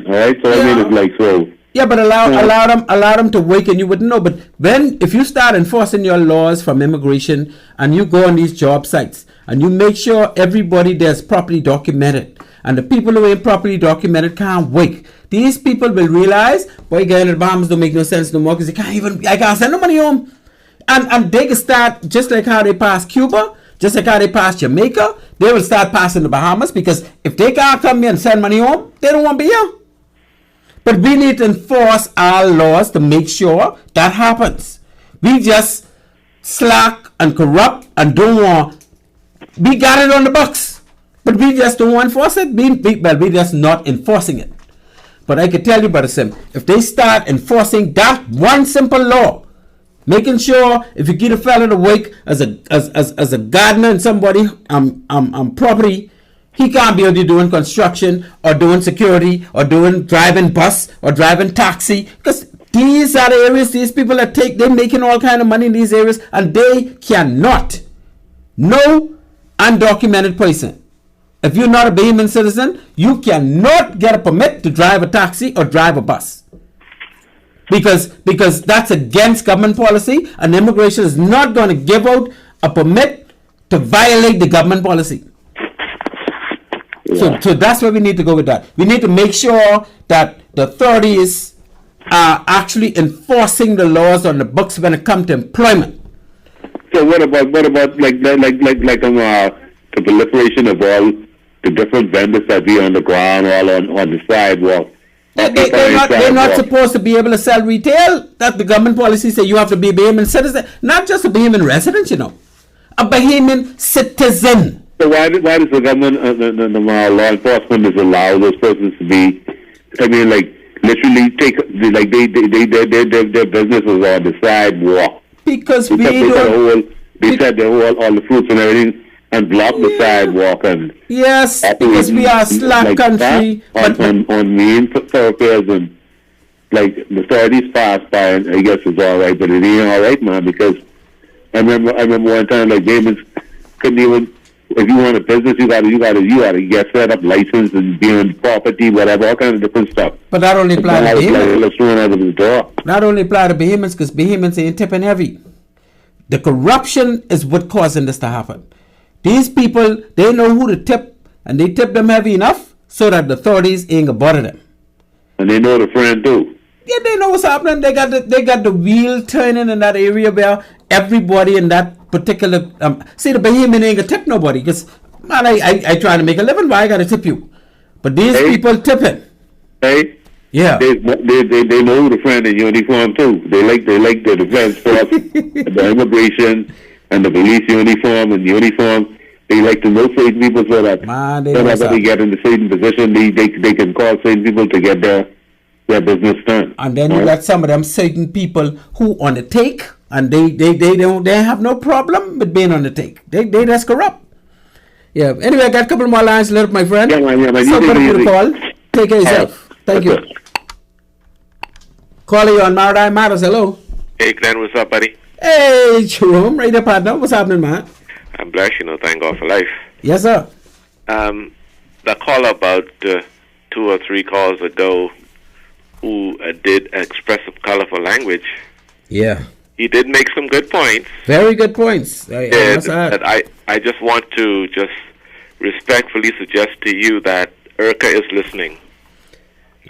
Speaker 5: all right? So I mean, it's like so.
Speaker 4: Yeah, but allow them to work, and you wouldn't know. But if you start enforcing your laws from immigration, and you go on these job sites, and you make sure everybody there's properly documented, and the people who ain't properly documented can't work, these people will realize, boy, going to the Bahamas don't make no sense no more because I can't send no money home, and they can start just like how they passed Cuba. Just like how they passed Jamaica, they will start passing the Bahamas, because if they can't come here and send money home, they don't want to be here. But we need to enforce our laws to make sure that happens. We just slack and corrupt and don't want. We got it on the books, but we just don't want to enforce it. We're just not enforcing it. But I can tell you, Brother Sim, if they start enforcing that one simple law, making sure if you get a fella to work as a gardener in somebody property, he can't be only doing construction or doing security or doing driving bus or driving taxi, because these are the areas these people they're making all kind of money in these areas, and they cannot. No undocumented person. If you're not a Bahamian citizen, you cannot get a permit to drive a taxi or drive a bus. Because that's against government policy, and immigration is not going to give out a permit to violate the government policy. So that's where we need to go with that. We need to make sure that the authorities are actually enforcing the laws on the books when it comes to employment.
Speaker 5: So what about the proliferation of all the different vendors that be on the ground, all on the sidewalk?
Speaker 4: They're not supposed to be able to sell retail. That the government policy say you have to be a Bahamian citizen, not just a Bahamian resident, a Bahamian citizen.
Speaker 5: So why does the government, the law enforcement, is allow those persons to be? I mean, like literally take their businesses on the sidewalk.
Speaker 4: Because
Speaker 5: they set all the fruits and everything and block the sidewalk and
Speaker 4: because we are a slack country.
Speaker 5: On main thoroughfares and like the authorities passed by and I guess it's all right, but it ain't all right, man. Because I remember one time like Davis couldn't even. If you want a business, you gotta get set up license and be on property, whatever, all kinds of different stuff.
Speaker 4: But that only applies to
Speaker 5: Bahamians.
Speaker 4: That only apply to Bahamians because Bahamians ain't tipping heavy. The corruption is what causing this to happen. These people, they know who to tip, and they tip them heavy enough so that the authorities ain't gonna bother them.
Speaker 5: And they know the friend too.
Speaker 4: Yeah, they know what's happening. They got the wheel turning in that area where everybody in that particular see the Bahamian ain't gonna tip nobody because man, I trying to make a living. Why I gotta tip you? But these people tipping.
Speaker 5: Hey.
Speaker 4: Yeah.
Speaker 5: They know who the friend in uniform too. They like the defense force, the immigration, and the police uniform and uniform. They like to know certain people so that whenever they get in a certain position, they can call certain people to get their business done.
Speaker 4: And then you got some of them certain people who on the take, and they have no problem with being on the take. They just corrupt. Yeah. Anyway, I got a couple more lines left, my friend.
Speaker 5: Yeah, man.
Speaker 4: Somebody put a call. Take care of yourself. Thank you. Calling you on Maritime Matters. Hello.
Speaker 7: Hey, Glenn, what's up, buddy?
Speaker 4: Hey, Jerome. Right there, partner. What's happening, man?
Speaker 7: I'm blessed, thank God for life.
Speaker 4: Yes, sir.
Speaker 7: The call about 2 or 3 calls ago who did expressive, colorful language.
Speaker 4: Yeah.
Speaker 7: He did make some good points.
Speaker 4: Very good points.
Speaker 7: I just want to just respectfully suggest to you that IRCA is listening.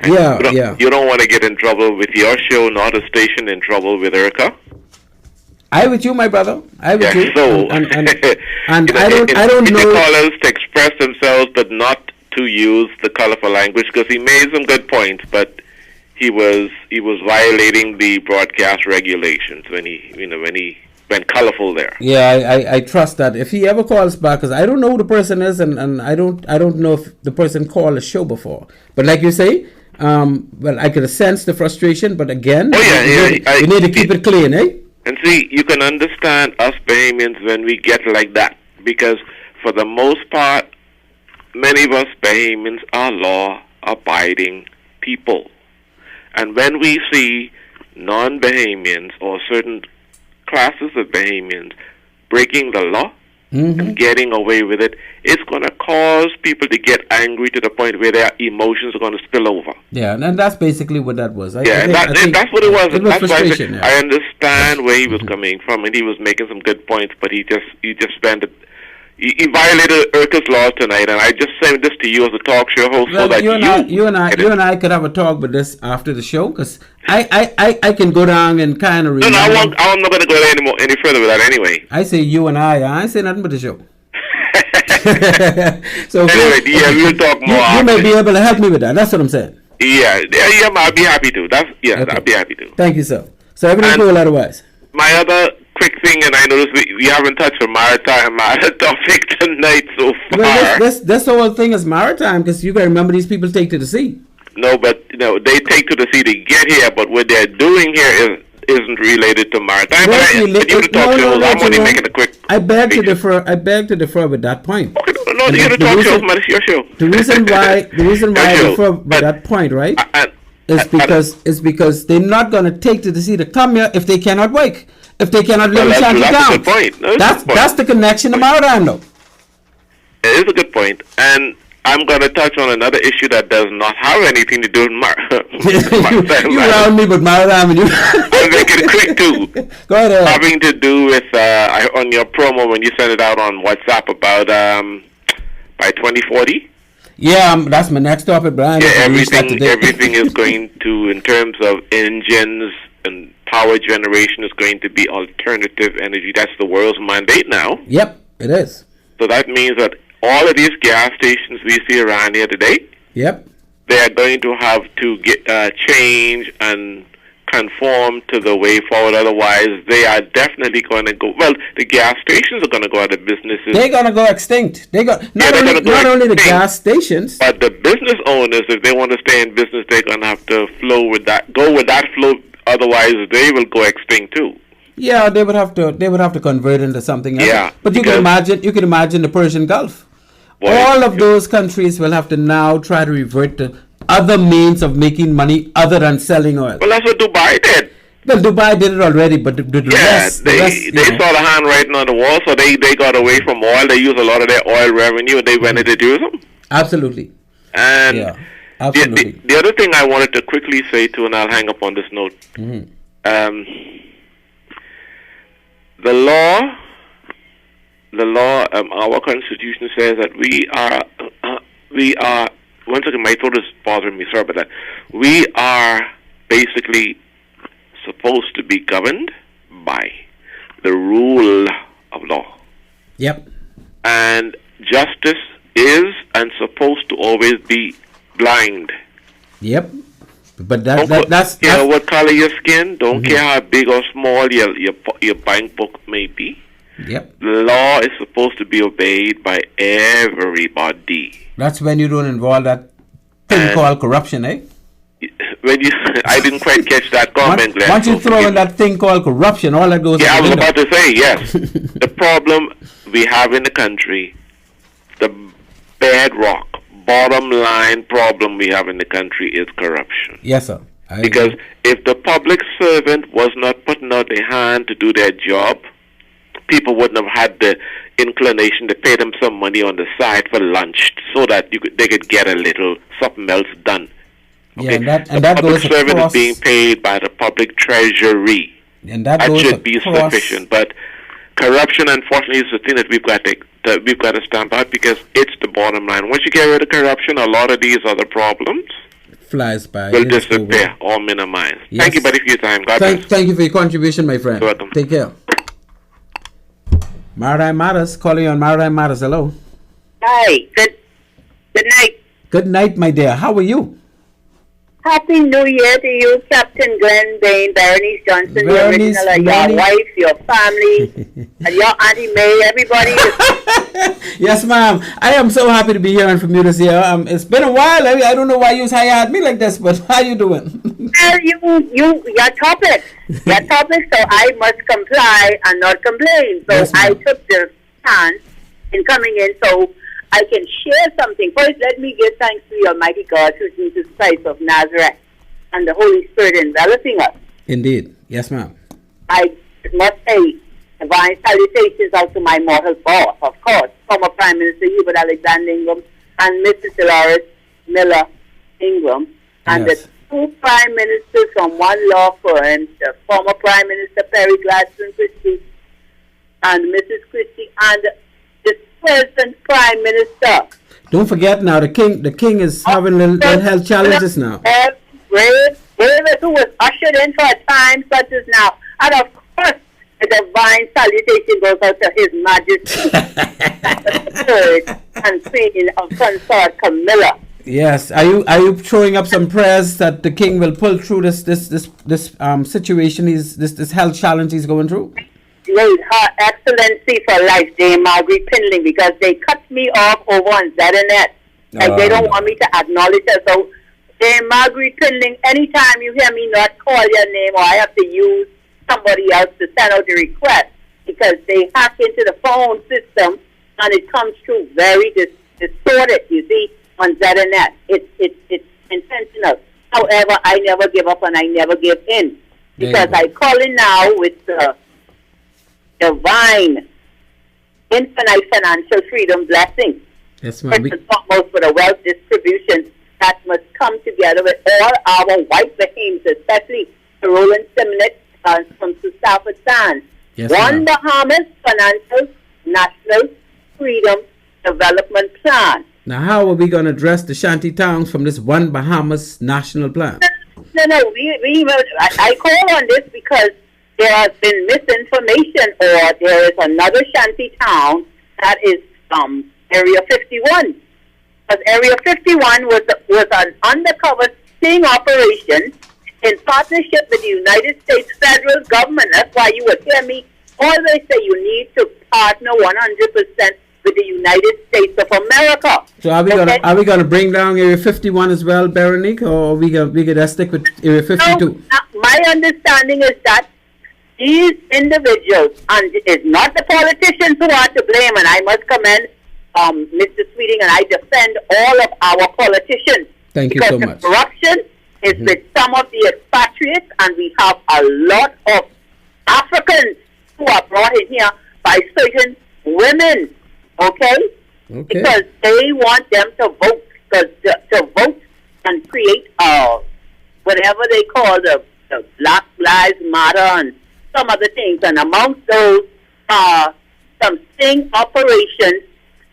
Speaker 7: And you don't want to get in trouble with your show, nor the station in trouble with IRCA. I
Speaker 4: with you, my brother. I with you.
Speaker 7: So,
Speaker 4: and I don't know.
Speaker 7: Callers to express themselves, but not to use the colorful language, because he made some good points, but he was violating the broadcast regulations when he went colorful there.
Speaker 4: Yeah, I trust that. If he ever calls back, because I don't know who the person is, and I don't know if the person called a show before. But like you say, well, I could sense the frustration, but again, we need to keep it clean, eh?
Speaker 7: And see, you can understand us Bahamians when we get like that, because for the most part, many of us Bahamians are law-abiding people. And when we see non-Bahamians or certain classes of Bahamians breaking the law and getting away with it, it's going to cause people to get angry to the point where their emotions are going to spill over.
Speaker 4: Yeah, and that's basically what that was.
Speaker 7: I think that's what it was. It was frustration. I understand where he was coming from, and he was making some good points, but he just spent it. He violated IRCA's laws tonight, and I just send this to you as a talk show host so that
Speaker 4: you and I could have a talk with this after the show, because I can go down and kind of.
Speaker 7: I'm not going to go any further with that anyway.
Speaker 4: I say you and I say nothing but the show. So
Speaker 7: anyway, we'll talk more.
Speaker 4: You may be able to help me with that. That's what I'm saying.
Speaker 7: Yeah, I'll be happy to. Okay. I'll be happy to.
Speaker 4: Thank you, sir. So everything's cool otherwise.
Speaker 7: My other quick thing, and I noticed we haven't touched a maritime topic tonight so far.
Speaker 4: Well, this whole thing is maritime, because you got to remember these people take to the sea.
Speaker 7: No, but they take to the sea to get here, but what they're doing here isn't related to maritime. I'm only making a quick.
Speaker 4: I beg to defer with that point.
Speaker 7: Okay, no, you talk to us, man. It's your show.
Speaker 4: The reason why I defer by that point, right, is because they're not going to take to the sea to come here if they cannot work. If they cannot live in Shanty town.
Speaker 7: That's a good point.
Speaker 4: That's the connection to maritime, though.
Speaker 7: It is a good point, and I'm going to touch on another issue that does not have anything to do with maritime.
Speaker 4: You around me, but maritime, and you.
Speaker 7: I'll make it quick too.
Speaker 4: Go ahead.
Speaker 7: Having to do with on your promo when you sent it out on WhatsApp about by 2040.
Speaker 4: Yeah, that's my next topic, Brian.
Speaker 7: Yeah, everything is going to, in terms of engines and power generation, is going to be alternative energy. That's the world's mandate now.
Speaker 4: Yep, it is.
Speaker 7: So that means that all of these gas stations we see around here today,
Speaker 4: yep,
Speaker 7: they are going to have to get change and conform to the way forward. Otherwise, they are definitely going to go. Well, the gas stations are going to go out of business.
Speaker 4: They're going to go extinct. Not only the gas stations,
Speaker 7: but the business owners, if they want to stay in business, they're going to have to go with that flow. Otherwise, they will go extinct too.
Speaker 4: Yeah, they would have to convert into something else.
Speaker 7: Yeah,
Speaker 4: but you can imagine the Persian Gulf. All of those countries will have to now try to revert to other means of making money other than selling oil.
Speaker 7: Well, that's what Dubai did.
Speaker 4: Well, Dubai did it already, but the rest,
Speaker 7: they saw the hand writing on the wall, so they got away from oil. They used a lot of their oil revenue, and they went into tourism.
Speaker 4: Absolutely.
Speaker 7: And absolutely. The other thing I wanted to quickly say too, and I'll hang up on this note.
Speaker 4: Mm-hmm.
Speaker 7: The law, our Constitution says that we are. One second, my throat is bothering me. Sorry about that. We are basically supposed to be governed by the rule of law.
Speaker 4: Yep.
Speaker 7: And justice is and supposed to always be blind.
Speaker 4: Yep. But that's
Speaker 7: what color your skin. Don't care how big or small your bank book may be.
Speaker 4: Yep.
Speaker 7: The law is supposed to be obeyed by everybody.
Speaker 4: That's when you don't involve that thing called corruption, eh?
Speaker 7: I didn't quite catch that comment, Glenn.
Speaker 4: Once you throw in that thing called corruption, all that goes.
Speaker 7: Yeah, I was about to say, yes. The problem we have in the country, the bedrock, bottom line problem we have in the country is corruption.
Speaker 4: Yes, sir.
Speaker 7: Because if the public servant was not putting out their hand to do their job, people wouldn't have had the inclination to pay them some money on the side for lunch so that they could get a little something else done. Okay?
Speaker 4: Yeah, and
Speaker 7: the public servant is being paid by the public treasury.
Speaker 4: And that
Speaker 7: should be sufficient. But corruption, unfortunately, is the thing that we've got to stamp out because it's the bottom line. Once you get rid of corruption, a lot of these other problems
Speaker 4: flies by.
Speaker 7: Will disappear or minimize. Yes. Thank you, buddy, for your time. God bless.
Speaker 4: Thank you for your contribution, my friend.
Speaker 7: You're welcome.
Speaker 4: Take care. Maritime Matters, calling on Maritime Matters. Hello.
Speaker 8: Hi. Good night.
Speaker 4: Good night, my dear. How are you?
Speaker 8: Happy New Year to you, Captain Glenn Bain, Berenice Johnson, your wife, your family, and your Auntie May, everybody.
Speaker 4: Yes, ma'am. I am so happy to be hearing from you this year. It's been a while. I don't know why you hired me like this, but how you doing?
Speaker 8: Well, your topic. So I must comply and not complain. So yes, I took the chance in coming in so I can share something. First, let me give thanks to the Almighty God, who's Jesus Christ of Nazareth, and the Holy Spirit enveloping us.
Speaker 4: Indeed. Yes, ma'am.
Speaker 8: I must say divine salutations out to my mortal boss, of course, former Prime Minister Hubert Alexander Ingram and Mrs. Dolores Miller Ingram, and the two Prime Ministers from one law firm, the former Prime Minister Perry Gladstone Christie and Mrs. Christie, and the present Prime Minister.
Speaker 4: Don't forget now, the king is having little health challenges now.
Speaker 8: Brave who was ushered in for a time such as now. And of course, a divine salutation goes out to His Majesty, the third and Queen of Consort Camilla.
Speaker 4: Yes, are you throwing up some prayers that the king will pull through this situation, this health challenge he's going through?
Speaker 8: Great, Her Excellency for life, Dame Margaret Pindling, because they cut me off over on ZNet. Like they don't want me to acknowledge her. So, Dame Margaret Pindling, anytime you hear me not call your name or I have to use somebody else to send out the request, because they hack into the phone system and it comes through very distorted, you see, on ZNet. It's intentional. However, I never give up and I never give in. Because I call in now with the divine, infinite financial freedom blessing.
Speaker 4: Yes, ma'am.
Speaker 8: First and foremost, for the wealth distribution that must come together with all our white Bahamians, especially the Roland Simonic from Stafford Sands.
Speaker 4: Yes,
Speaker 8: One Bahamas Financial National Freedom Development Plan.
Speaker 4: Now, how are we going to address the shanty towns from this One Bahamas national plan?
Speaker 8: No. I call on this because there has been misinformation, or there is another shanty town that is Area 51. Because Area 51 was an undercover sting operation in partnership with the United States federal government. That's why you would hear me always say you need to partner 100% with the United States of America.
Speaker 4: So are we gonna bring down Area 51 as well, Veronique, or we gonna stick with Area 52?
Speaker 8: No, my understanding is that these individuals, and it's not the politicians who are to blame, and I must commend Mr. Sweeting, and I defend all of our politicians.
Speaker 4: Thank you so much.
Speaker 8: Because the corruption is with some of the expatriates, and we have a lot of Africans who are brought in here by certain women, okay? Because they want them to vote, to vote and create whatever they call the Black Lives Matter and some other things. And amongst those some sting operations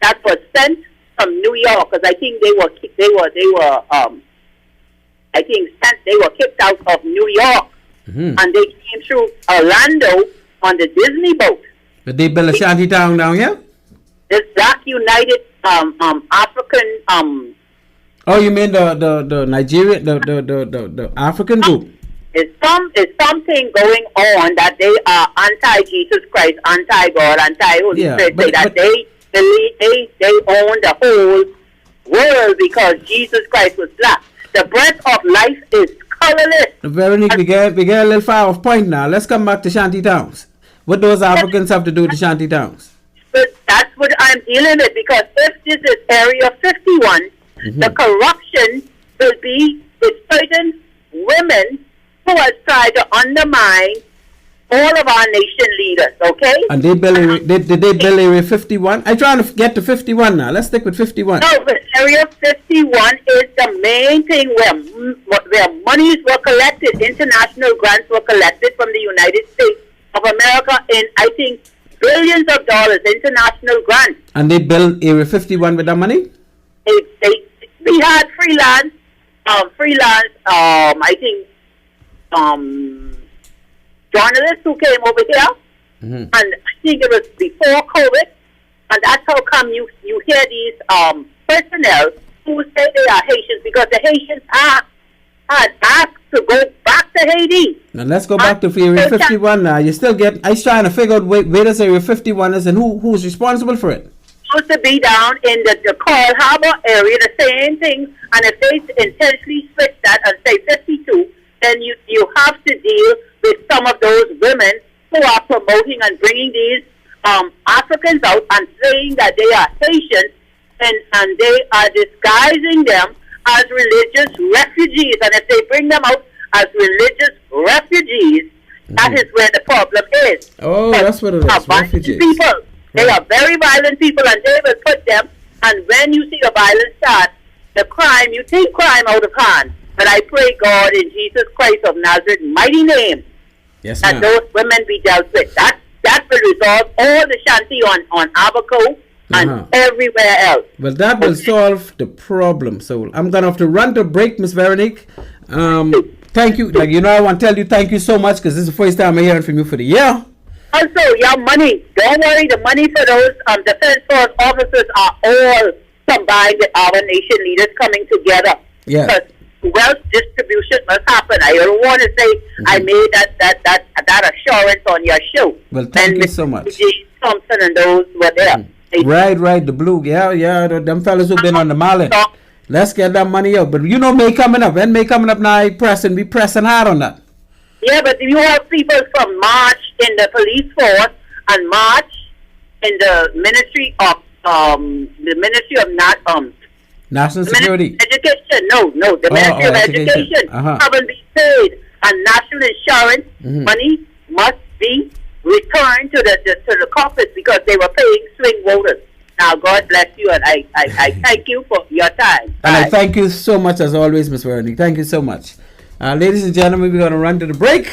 Speaker 8: that were sent from New York, because I think they were kicked out of New York, and they came through Orlando on the Disney boat.
Speaker 4: But they built a shanty town down here?
Speaker 8: This Black United African
Speaker 4: Oh, you mean the Nigerian, the African group?
Speaker 8: It's something going on that they are anti-Jesus Christ, anti-God, anti-Holy Spirit. They believe they own the whole world because Jesus Christ was black. The breath of life is colorless.
Speaker 4: Veronique, we get a little far off point now. Let's come back to shanty towns. What do those Africans have to do with the shanty towns?
Speaker 8: But that's what I'm dealing with, because if this is Area 51, the corruption will be with certain women who has tried to undermine all of our nation leaders, okay?
Speaker 4: And did they build Area 51? I'm trying to get to 51 now. Let's stick with 51.
Speaker 8: No, but Area 51 is the main thing where monies were collected, international grants were collected from the United States of America in, I think, billions of dollars, international grants.
Speaker 4: And they built Area 51 with that money?
Speaker 8: We had freelance, I think, journalists who came over here, and I think it was before COVID, and that's how come you hear these personnel who say they are Haitians, because the Haitians are asked to go back to Haiti.
Speaker 4: Now let's go back to Area 51 now. I was trying to figure out where does Area 51 is and who's responsible for it.
Speaker 8: Supposed to be down in the Coral Harbor area, the same thing, and if they intentionally switch that and say 52, then you have to deal with some of those women who are promoting and bringing these Africans out and saying that they are Haitians, and they are disguising them as religious refugees. And if they bring them out as religious refugees, that is where the problem is.
Speaker 4: Oh, that's what it is, refugees.
Speaker 8: People. They are very violent people, and they will put them, and when you see the violence start, the crime, you take crime out of hand. But I pray, God, in Jesus Christ of Nazareth, mighty name, that those women be dealt with. That will resolve all the shanty on Abaco and everywhere else.
Speaker 4: Well, that will solve the problem. So I'm going to have to run to break, Miss Veronique. Thank you. I want to tell you thank you so much, because this is the first time I'm hearing from you for the year.
Speaker 8: Also, your money, don't worry, the money for those defense force officers are all combined with our nation leaders coming together.
Speaker 4: Yeah.
Speaker 8: Because wealth distribution must happen. I don't want to say I made that assurance on your show.
Speaker 4: Well, thank you so much.
Speaker 8: Thompson and those were there.
Speaker 4: Right, the blue. Yeah, them fellas who've been on the Marlin. Let's get that money out. But May coming up. When May coming up now, we pressing hard on that.
Speaker 8: Yeah, but you have people from March in the police force and March in the Ministry of
Speaker 4: National Security.
Speaker 8: Education. No, the Ministry of Education haven't been paid, and national insurance money must be returned to the coffers because they were paying swing voters. Now, God bless you, and I thank you for your time. Bye.
Speaker 4: And I thank you so much as always, Ms. Veronique. Thank you so much. Ladies and gentlemen, we're going to run to the break.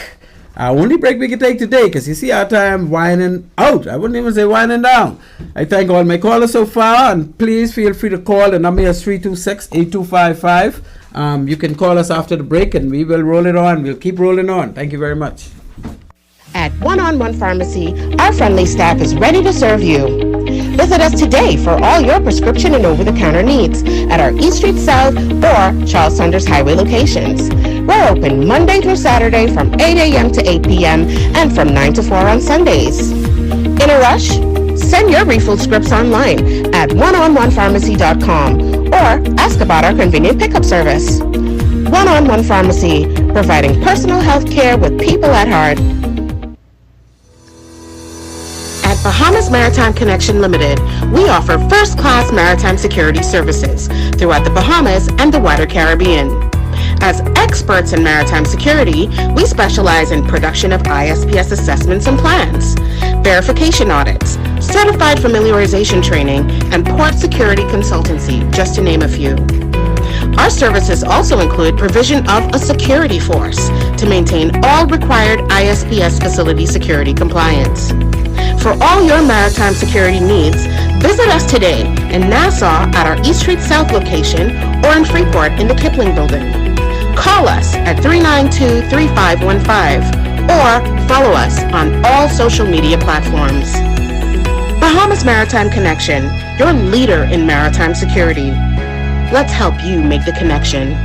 Speaker 4: Our only break we can take today, because you see our time winding out. I wouldn't even say winding down. I thank all my callers so far, and please feel free to call. The number is 326-8255. You can call us after the break, and we will roll it on. We'll keep rolling on. Thank you very much.
Speaker 9: At One-on-One Pharmacy, our friendly staff is ready to serve you. Visit us today for all your prescription and over-the-counter needs at our East Street South or Charles Saunders Highway locations. We're open Monday through Saturday from 8 a.m. to 8 p.m. and from 9 to 4 on Sundays. In a rush? Send your refill scripts online at oneononepharmacy.com or ask about our convenient pickup service. One-on-One Pharmacy, providing personal health care with people at heart. At Bahamas Maritime Connection Limited, we offer first-class maritime security services throughout the Bahamas and the wider Caribbean. As experts in maritime security, we specialize in production of ISPS assessments and plans, verification audits, certified familiarization training, and port security consultancy, just to name a few. Our services also include provision of a security force to maintain all required ISPS facility security compliance. For all your maritime security needs, visit us today in Nassau at our East Street South location or in Freeport in the Kipling Building. Call us at 392-3515 or follow us on all social media platforms. Bahamas Maritime Connection, your leader in maritime security. Let's help you make the connection.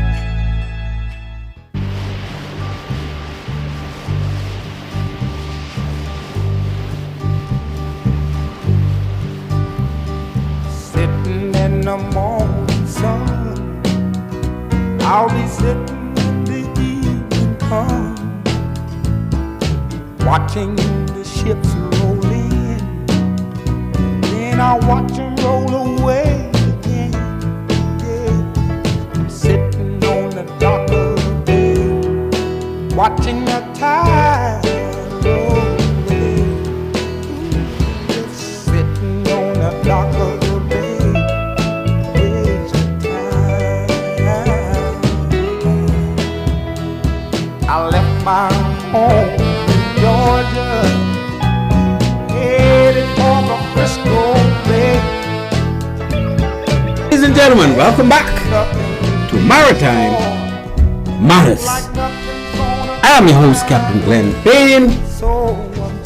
Speaker 3: Sitting in the morning sun, I'll be sitting when the evening comes, watching the ships roll in, then I'll watch them roll away again. Yeah. Sitting on the dock of the bay, watching the tide roll away. Just sitting on the dock of the bay, wasting time. I left my home in Georgia, headed for the Frisco Bay.
Speaker 4: Ladies and gentlemen, welcome back to Maritime Matters. I am your host, Captain Glenn Bain,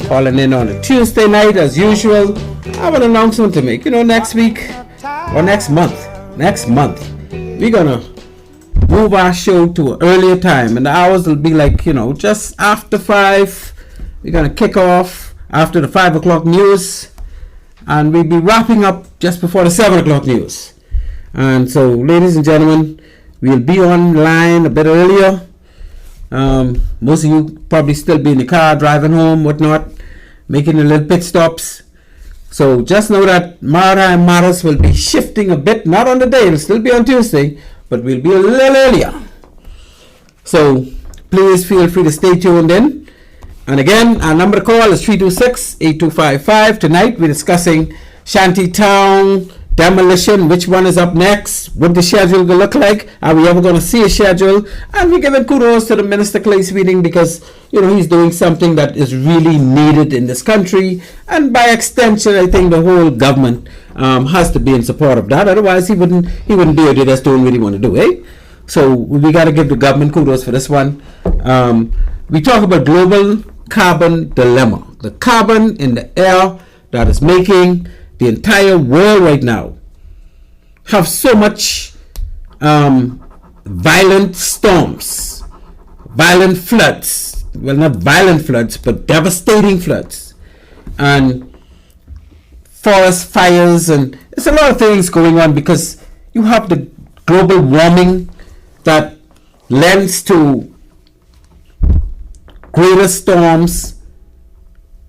Speaker 4: calling in on a Tuesday night as usual. I have an announcement to make. Next week or next month, we're gonna move our show to an earlier time, and the hours will be like, just after 5. We're gonna kick off after the 5 o'clock news, and we'll be wrapping up just before the 7 o'clock news. And so, ladies and gentlemen, we'll be online a bit earlier. Most of you probably still be in the car, driving home, whatnot, making a little pit stops. So just know that Maritime Matters will be shifting a bit, not on the day, it'll still be on Tuesday, but we'll be a little earlier. So please feel free to stay tuned in. And again, our number to call is 326-8255. Tonight we're discussing Shanty Town demolition, which one is up next, what the schedule will look like, are we ever going to see a schedule, and we're giving kudos to the Minister Clay Sweeting because he's doing something that is really needed in this country, and by extension I think the whole government has to be in support of that. Otherwise he wouldn't be able to just doing what he want to do, eh? So we got to give the government kudos for this one. We talk about global carbon dilemma, the carbon in the air that is making the entire world right now have so much violent storms, violent floods, well, not violent floods, but devastating floods, and forest fires, and there's a lot of things going on because you have the global warming that lends to greater storms,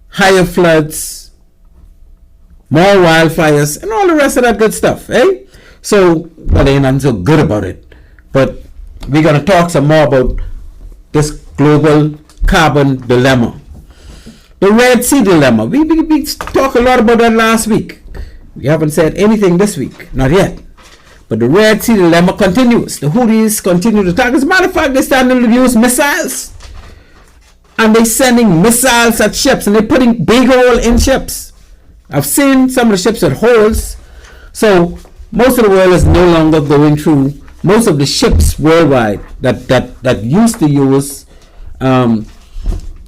Speaker 4: higher floods, more wildfires, and all the rest of that good stuff, eh? So, well, ain't nothing so good about it. But we're going to talk some more about this global carbon dilemma. The Red Sea dilemma. We talked a lot about that last week. We haven't said anything this week. Not yet. But the Red Sea dilemma continues. The Houthis continue to attack. As a matter of fact, they're starting to use missiles and they're sending missiles at ships, and they're putting big hole in ships. I've seen some of the ships with holes. So most of the world is no longer going through. Most of the ships worldwide that used to use the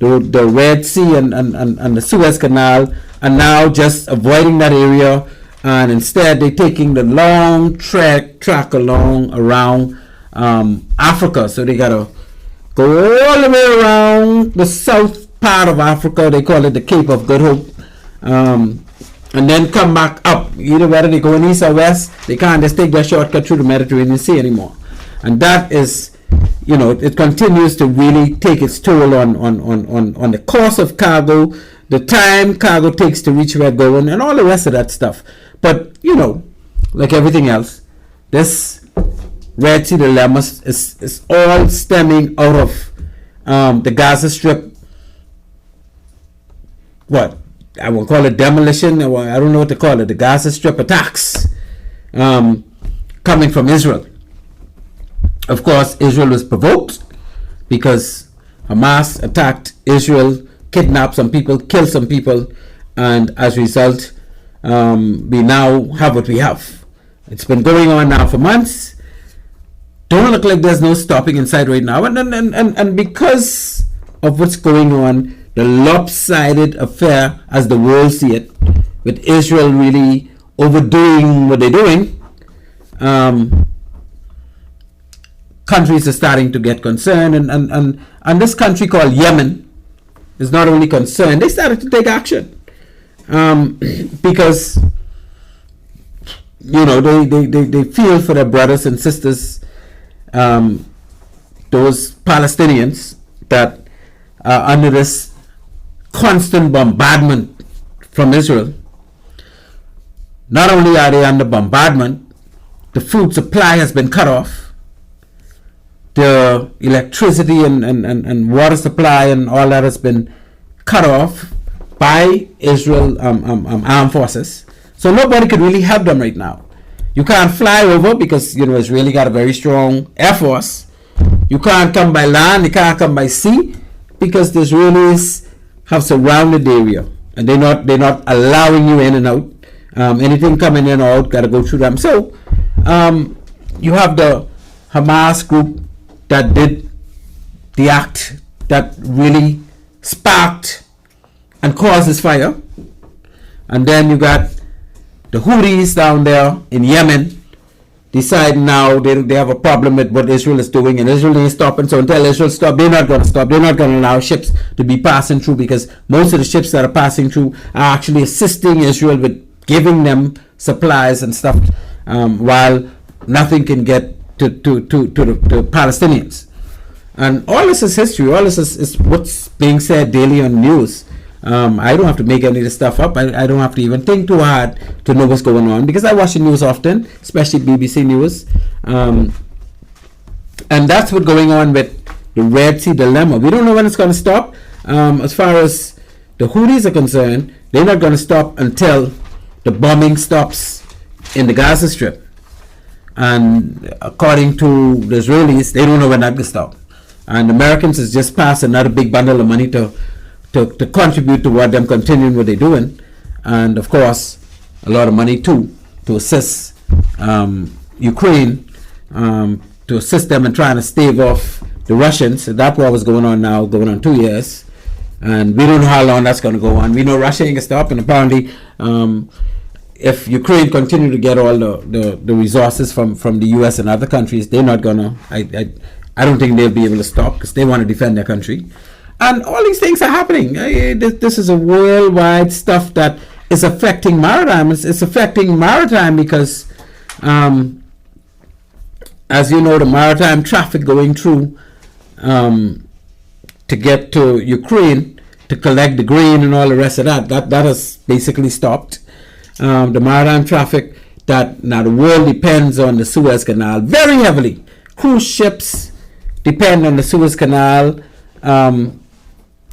Speaker 4: Red Sea and the Suez Canal are now just avoiding that area, and instead they're taking the long track along around Africa. So they gotta go all the way around the south part of Africa. They call it the Cape of Good Hope, and then come back up. Either whether they go in east or west, they can't just take that shortcut through the Mediterranean Sea anymore. And that is, it continues to really take its toll on the cost of cargo, the time cargo takes to reach where it's going, and all the rest of that stuff. But, like everything else, this Red Sea dilemma is all stemming out of the Gaza Strip. What? I will call it demolition, or I don't know what to call it. The Gaza Strip attacks coming from Israel. Of course, Israel was provoked because Hamas attacked Israel, kidnapped some people, killed some people, and as a result, we now have what we have. It's been going on now for months. Don't look like there's no stopping inside right now. And because of what's going on, the lopsided affair as the world see it, with Israel really overdoing what they're doing, countries are starting to get concerned, and this country called Yemen is not only concerned, they started to take action because they feel for their brothers and sisters, those Palestinians that are under this constant bombardment from Israel. Not only are they under bombardment, the food supply has been cut off. The electricity and water supply and all that has been cut off by Israel armed forces. So nobody could really help them right now. You can't fly over because Israeli got a very strong air force. You can't come by land, you can't come by sea because the Israelis have surrounded the area and they're not allowing you in and out. Anything coming in or out got to go through them. So you have the Hamas group that did the act that really sparked and caused this fire, and then you got the Houthis down there in Yemen decide now they have a problem with what Israel is doing, and Israel ain't stopping. So until Israel stop, they're not going to stop. They're not going to allow ships to be passing through, because most of the ships that are passing through are actually assisting Israel with giving them supplies and stuff, while nothing can get to the Palestinians. And all this is history. All this is what's being said daily on news. I don't have to make any of this stuff up. I don't have to even think too hard to know what's going on, because I watch the news often, especially BBC News. And that's what's going on with the Red Sea dilemma. We don't know when it's going to stop. As far as the Houthis are concerned, they're not going to stop until the bombing stops in the Gaza Strip. And according to the Israelis, they don't know when that will stop. And Americans has just passed another big bundle of money to contribute toward them continuing what they're doing. And of course, a lot of money too to assist Ukraine, to assist them in trying to stave off the Russians. So that war was going on now, going on 2 years. And we don't know how long that's going to go on. We know Russia ain't going to stop, and apparently if Ukraine continue to get all the resources from the US and other countries, they're not going to, I don't think they'll be able to stop, because they want to defend their country. And all these things are happening. This is a worldwide stuff that is affecting maritime. It's affecting maritime because, as you know, the maritime traffic going through to get to Ukraine to collect the grain and all the rest of that has basically stopped. The maritime traffic that now the world depends on the Suez Canal very heavily. Cruise ships depend on the Suez Canal.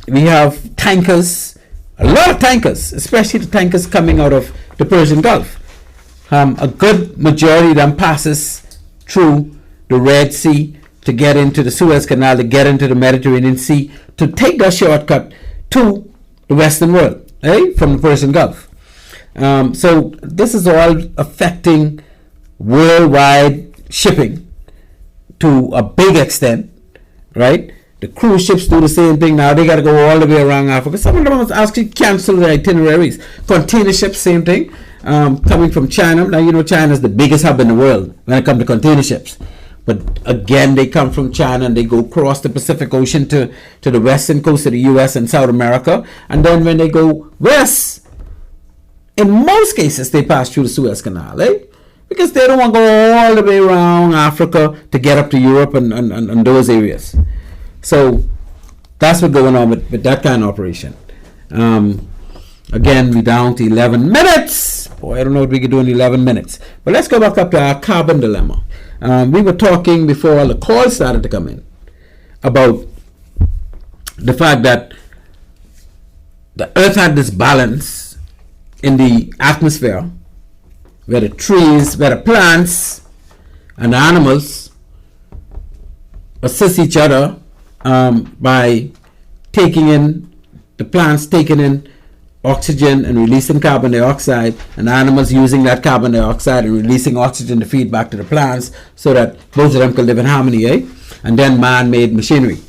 Speaker 4: We have tankers, a lot of tankers, especially the tankers coming out of the Persian Gulf. A good majority of them passes through the Red Sea to get into the Suez Canal, to get into the Mediterranean Sea, to take that shortcut to the Western world, from the Persian Gulf. So this is all affecting worldwide shipping to a big extent, right? The cruise ships do the same thing now. They got to go all the way around Africa. Some of them have actually canceled their itineraries. Container ships, same thing, coming from China. Now, China is the biggest hub in the world when it comes to container ships. But again, they come from China and they go across the Pacific Ocean to the western coast of the U.S. and South America. And then when they go west, in most cases, they pass through the Suez Canal, because they don't want to go all the way around Africa to get up to Europe and those areas. So that's what's going on with that kind of operation. Again, we're down to 11 minutes. Boy, I don't know what we could do in 11 minutes. But let's go back up to our carbon dilemma. We were talking before all the calls started to come in about the fact that the Earth had this balance in the atmosphere where the trees, where the plants and the animals assist each other by the plants taking in oxygen and releasing carbon dioxide, and animals using that carbon dioxide and releasing oxygen to feed back to the plants so that both of them can live in harmony, And then man-made machinery.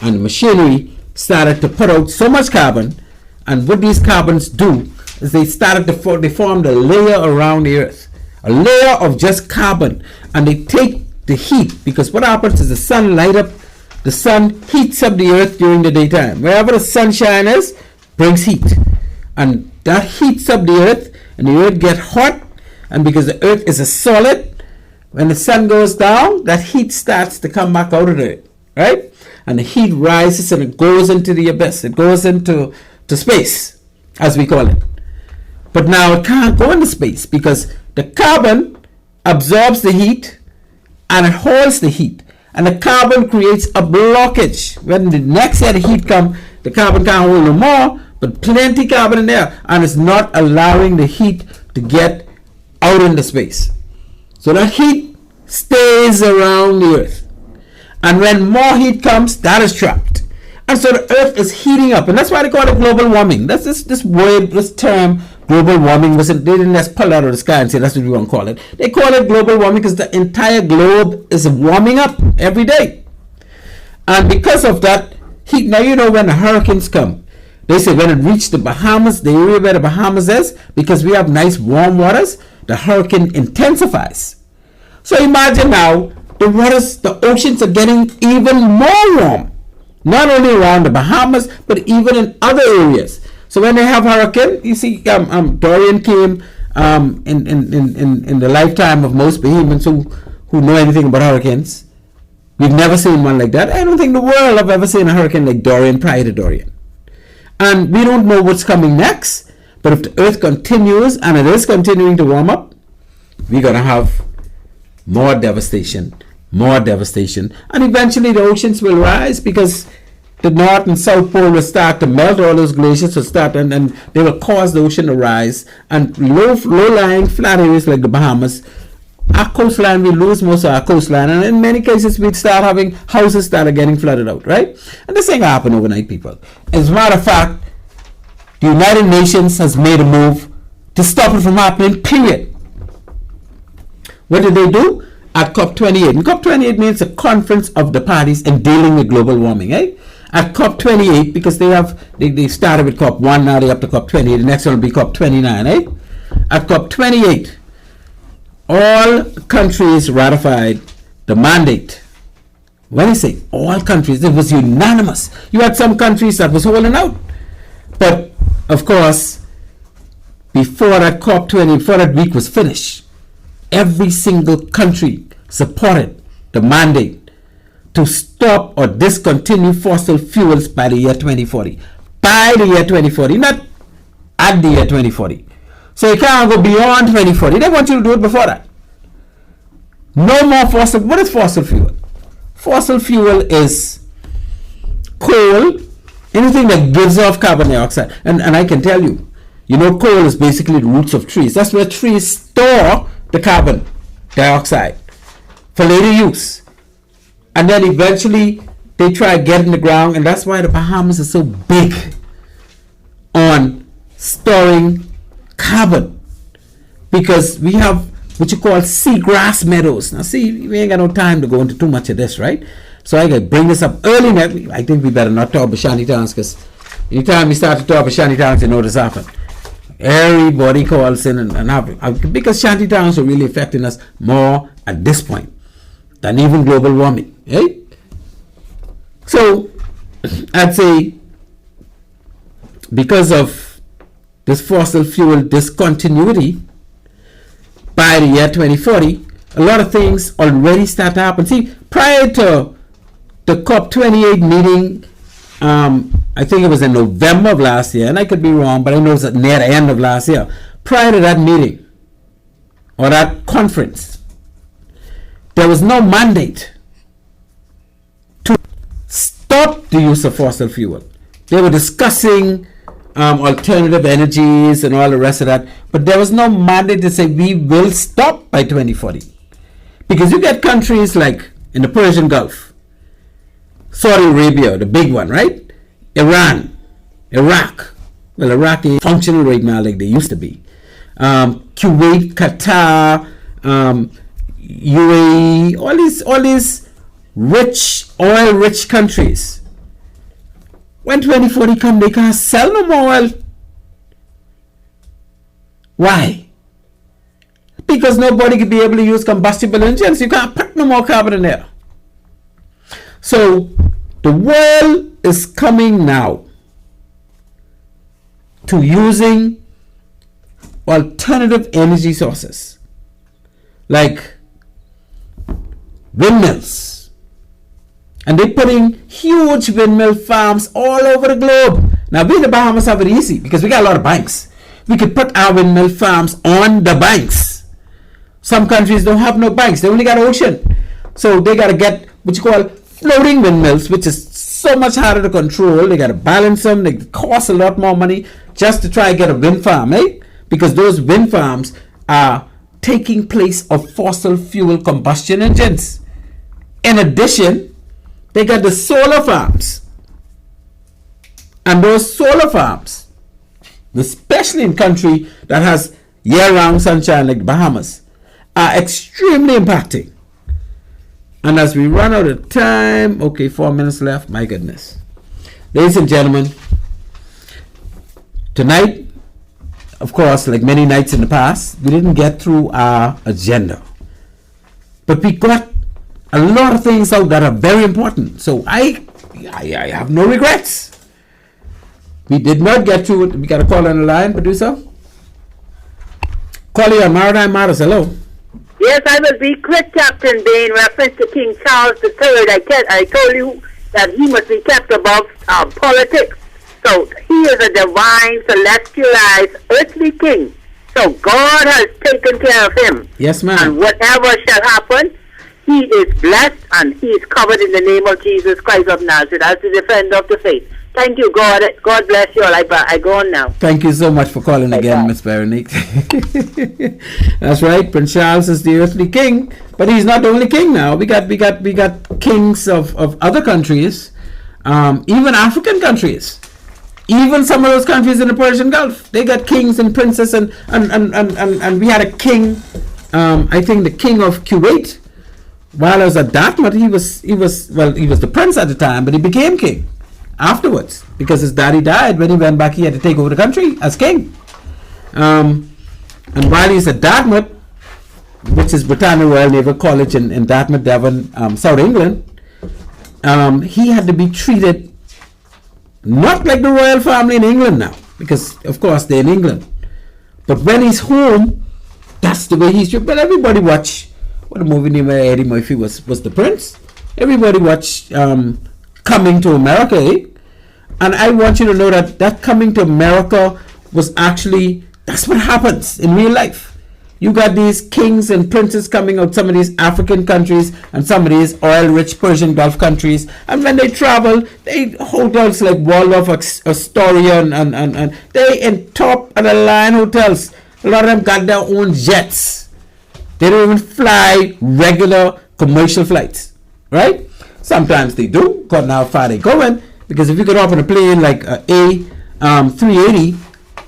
Speaker 4: And the machinery started to put out so much carbon, and what these carbons do is they started to they formed a layer around the Earth, a layer of just carbon, and they take the heat, because what happens is the sun heats up the Earth during the daytime. Wherever the sunshine is, brings heat. And that heats up the Earth, and the Earth gets hot, and because the Earth is a solid, when the sun goes down, that heat starts to come back out of the Earth, right? And the heat rises and it goes into the abyss. It goes into space, as we call it. But now it can't go into space because the carbon absorbs the heat and it holds the heat. And the carbon creates a blockage. When the next set of heat comes, the carbon can't hold no more, but plenty carbon in there, and it's not allowing the heat to get out into space. So that heat stays around the Earth. And when more heat comes, that is trapped. And so the Earth is heating up. And that's why they call it global warming. That's this word, this term, global warming, they didn't just pull it out of the sky and say that's what we want to call it. They call it global warming because the entire globe is warming up every day. And because of that heat, now when the hurricanes come, they say when it reaches the Bahamas, the area where the Bahamas is, because we have nice warm waters, the hurricane intensifies. So imagine now, the oceans are getting even more warm. Not only around the Bahamas, but even in other areas. So when they have hurricane, you see, Dorian came in the lifetime of most Bahamians who know anything about hurricanes. We've never seen one like that. I don't think the world have ever seen a hurricane like Dorian prior to Dorian. And we don't know what's coming next. But if the Earth continues, and it is continuing to warm up, we're going to have more devastation. And eventually the oceans will rise because the North and South Pole will start to melt. All those glaciers will start, and they will cause the ocean to rise. And low-lying flat areas like the Bahamas, our coastline, we lose most of our coastline, and in many cases we'd start having houses that are getting flooded out, right? And this ain't gonna happen overnight, people. As a matter of fact, the United Nations has made a move to stop it from happening, period. What did they do? At COP28. And COP28 means a conference of the parties in dealing with global warming, At COP28, because they started with COP1, now they're up to COP28, the next one will be COP29, At COP28, all countries ratified the mandate. When I say all countries, it was unanimous. You had some countries that was holding out. But, of course, before that COP20, before that week was finished, every single country supported the mandate to stop or discontinue fossil fuels by the year 2040. By the year 2040, not at the year 2040. So you can't go beyond 2040. They want you to do it before that. No more fossil. What is fossil fuel? Fossil fuel is coal, anything that gives off carbon dioxide. And I can tell you, coal is basically the roots of trees. That's where trees store the carbon dioxide for later use. and then eventually they try to get in the ground, and that's why the Bahamas are so big on storing carbon, because we have what you call seagrass meadows. Now, see, we ain't got no time to go into too much of this, right? So I gotta bring this up early now. I think we better not talk about shanty towns, because anytime we start to talk about shanty towns, you know this happen. Everybody calls in and because shanty towns are really affecting us more at this point than even global warming, right? So I'd say because of this fossil fuel discontinuity by the year 2040, a lot of things already start to happen. See, prior to the COP28 meeting, I think it was in November of last year, and I could be wrong, but I know it was near the end of last year. Prior to that meeting, or that conference, there was no mandate to stop the use of fossil fuel. They were discussing alternative energies and all the rest of that, but there was no mandate to say we will stop by 2040. Because you get countries like in the Persian Gulf, Saudi Arabia, the big one, right? Iran, Iraq. Well, Iraq is functional right now like they used to be. Kuwait, Qatar, UAE, all these rich, oil-rich countries. When 2040 come, they can't sell no more oil. Why? Because nobody could be able to use combustible engines. You can't put no more carbon in there. So the world is coming now to using alternative energy sources like windmills, and they're putting huge windmill farms all over the globe. Now we in the Bahamas have it easy because we got a lot of banks. We could put our windmill farms on the banks. Some countries don't have no banks, they only got ocean, so they got to get what you call floating windmills, which is so much harder to control. They got to balance them. They cost a lot more money just to try to get a wind farm, eh? Because those wind farms are taking place of fossil fuel combustion engines. In addition, they got the solar farms. And those solar farms, especially in country that has year-round sunshine like the Bahamas, are extremely impacting. And as we run out of time, okay, 4 minutes left, my goodness. Ladies and gentlemen, tonight, of course, like many nights in the past, we didn't get through our agenda. But we got a lot of things out that are very important. So I have no regrets. We did not get through it. We got a call on the line, producer. Call you on Maritime Matters. Hello.
Speaker 8: Yes, I will be quick, Captain Bain. Reference to King Charles III. I told you that he must be kept above politics. So he is a divine, celestialized, earthly king. So God has taken care of him.
Speaker 4: Yes, ma'am.
Speaker 8: And whatever shall happen, he is blessed and he is covered in the name of Jesus Christ of Nazareth as the defender of the faith. Thank you, God. God bless you all. I go on now.
Speaker 4: Thank you so much for calling again, Miss Veronique. That's right. Prince Charles is the earthly king, but he's not the only king now. We got kings of other countries, even African countries, even some of those countries in the Persian Gulf. They got kings and princes, and we had a king. I think the king of Kuwait. While I was at Dartmouth, he was the prince at the time, but he became king afterwards because his daddy died. When he went back, he had to take over the country as king. And while he's at Dartmouth, which is Britannia Royal Naval College in Dartmouth, Devon, South England, he had to be treated not like the royal family in England now, because of course they're in England. But when he's home, that's the way he's treated. But everybody watch what a movie named Eddie Murphy was the prince. Everybody watched Coming to America, eh? And I want you to know that Coming to America was actually, that's what happens in real life. You got these kings and princes coming out some of these African countries and some of these oil-rich Persian Gulf countries, and when they travel, they hotels like Waldorf Astoria and they in top of the line hotels. A lot of them got their own jets. They don't even fly regular commercial flights, right? Sometimes they do, because how far they going. Because if you get off on a plane like a A380,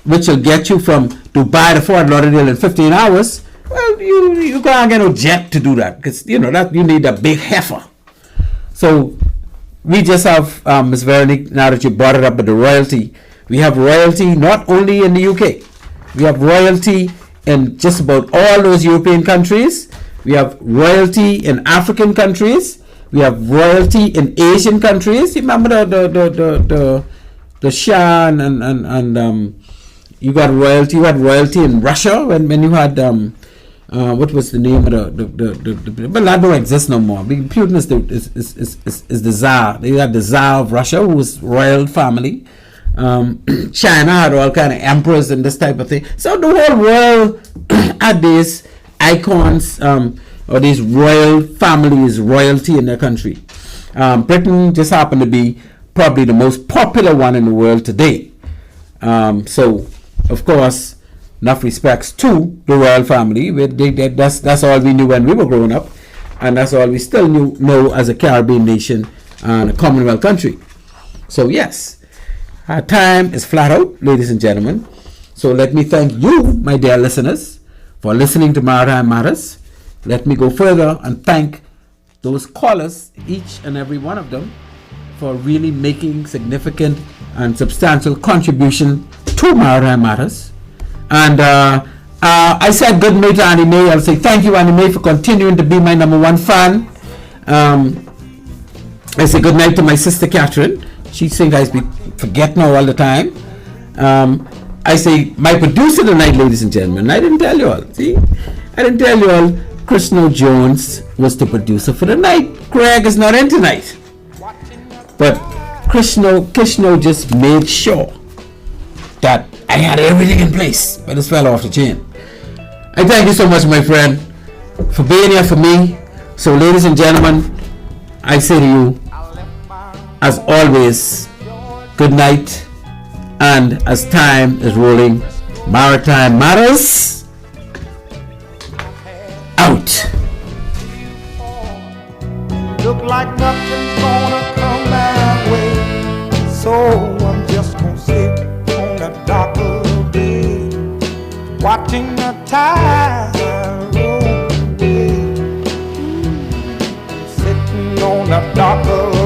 Speaker 4: which will get you from Dubai to Fort Lauderdale in 15 hours, well, you can't get no jet to do that, because that you need a big heifer. So we just have, Ms. Veronique, now that you brought it up with the royalty, we have royalty not only in the UK, we have royalty in just about all those European countries, we have royalty in African countries, we have royalty in Asian countries. You remember the Shah and you got royalty. You had royalty in Russia when you had what was the name of the but that don't exist no more. Putin is the Tsar. They had the Tsar of Russia, who was royal family. China had all kind of emperors and this type of thing. So the whole world had these icons or these royal families, royalty in their country. Britain just happened to be probably the most popular one in the world today. So, of course, enough respects to the royal family. That's all we knew when we were growing up, and that's all we still know as a Caribbean nation and a Commonwealth country. So, yes, our time is flat out, ladies and gentlemen. So let me thank you, my dear listeners, for listening to Maritime Matters. Let me go further and thank those callers, each and every one of them, for really making significant and substantial contribution to Maritime Matters. And I said good night to Annie Mae. I'll say thank you, Annie Mae, for continuing to be my #1 fan. I say good night to my sister Catherine. She thinks I forget now all the time. I say my producer tonight, ladies and gentlemen. I didn't tell you all. See, I didn't tell you all. Krishno Jones was the producer for the night. Greg is not in tonight, but Krishno just made sure that I had everything in place, but it fell off the chain. I thank you so much, my friend, for being here for me. So, ladies and gentlemen, I say to you, as always, good night, and as time is rolling, Maritime Matters out.
Speaker 3: Look like nothing's gonna come my way, so I'm just gonna sit on a dark little bed, watching the tide roll away. Sitting on a dark little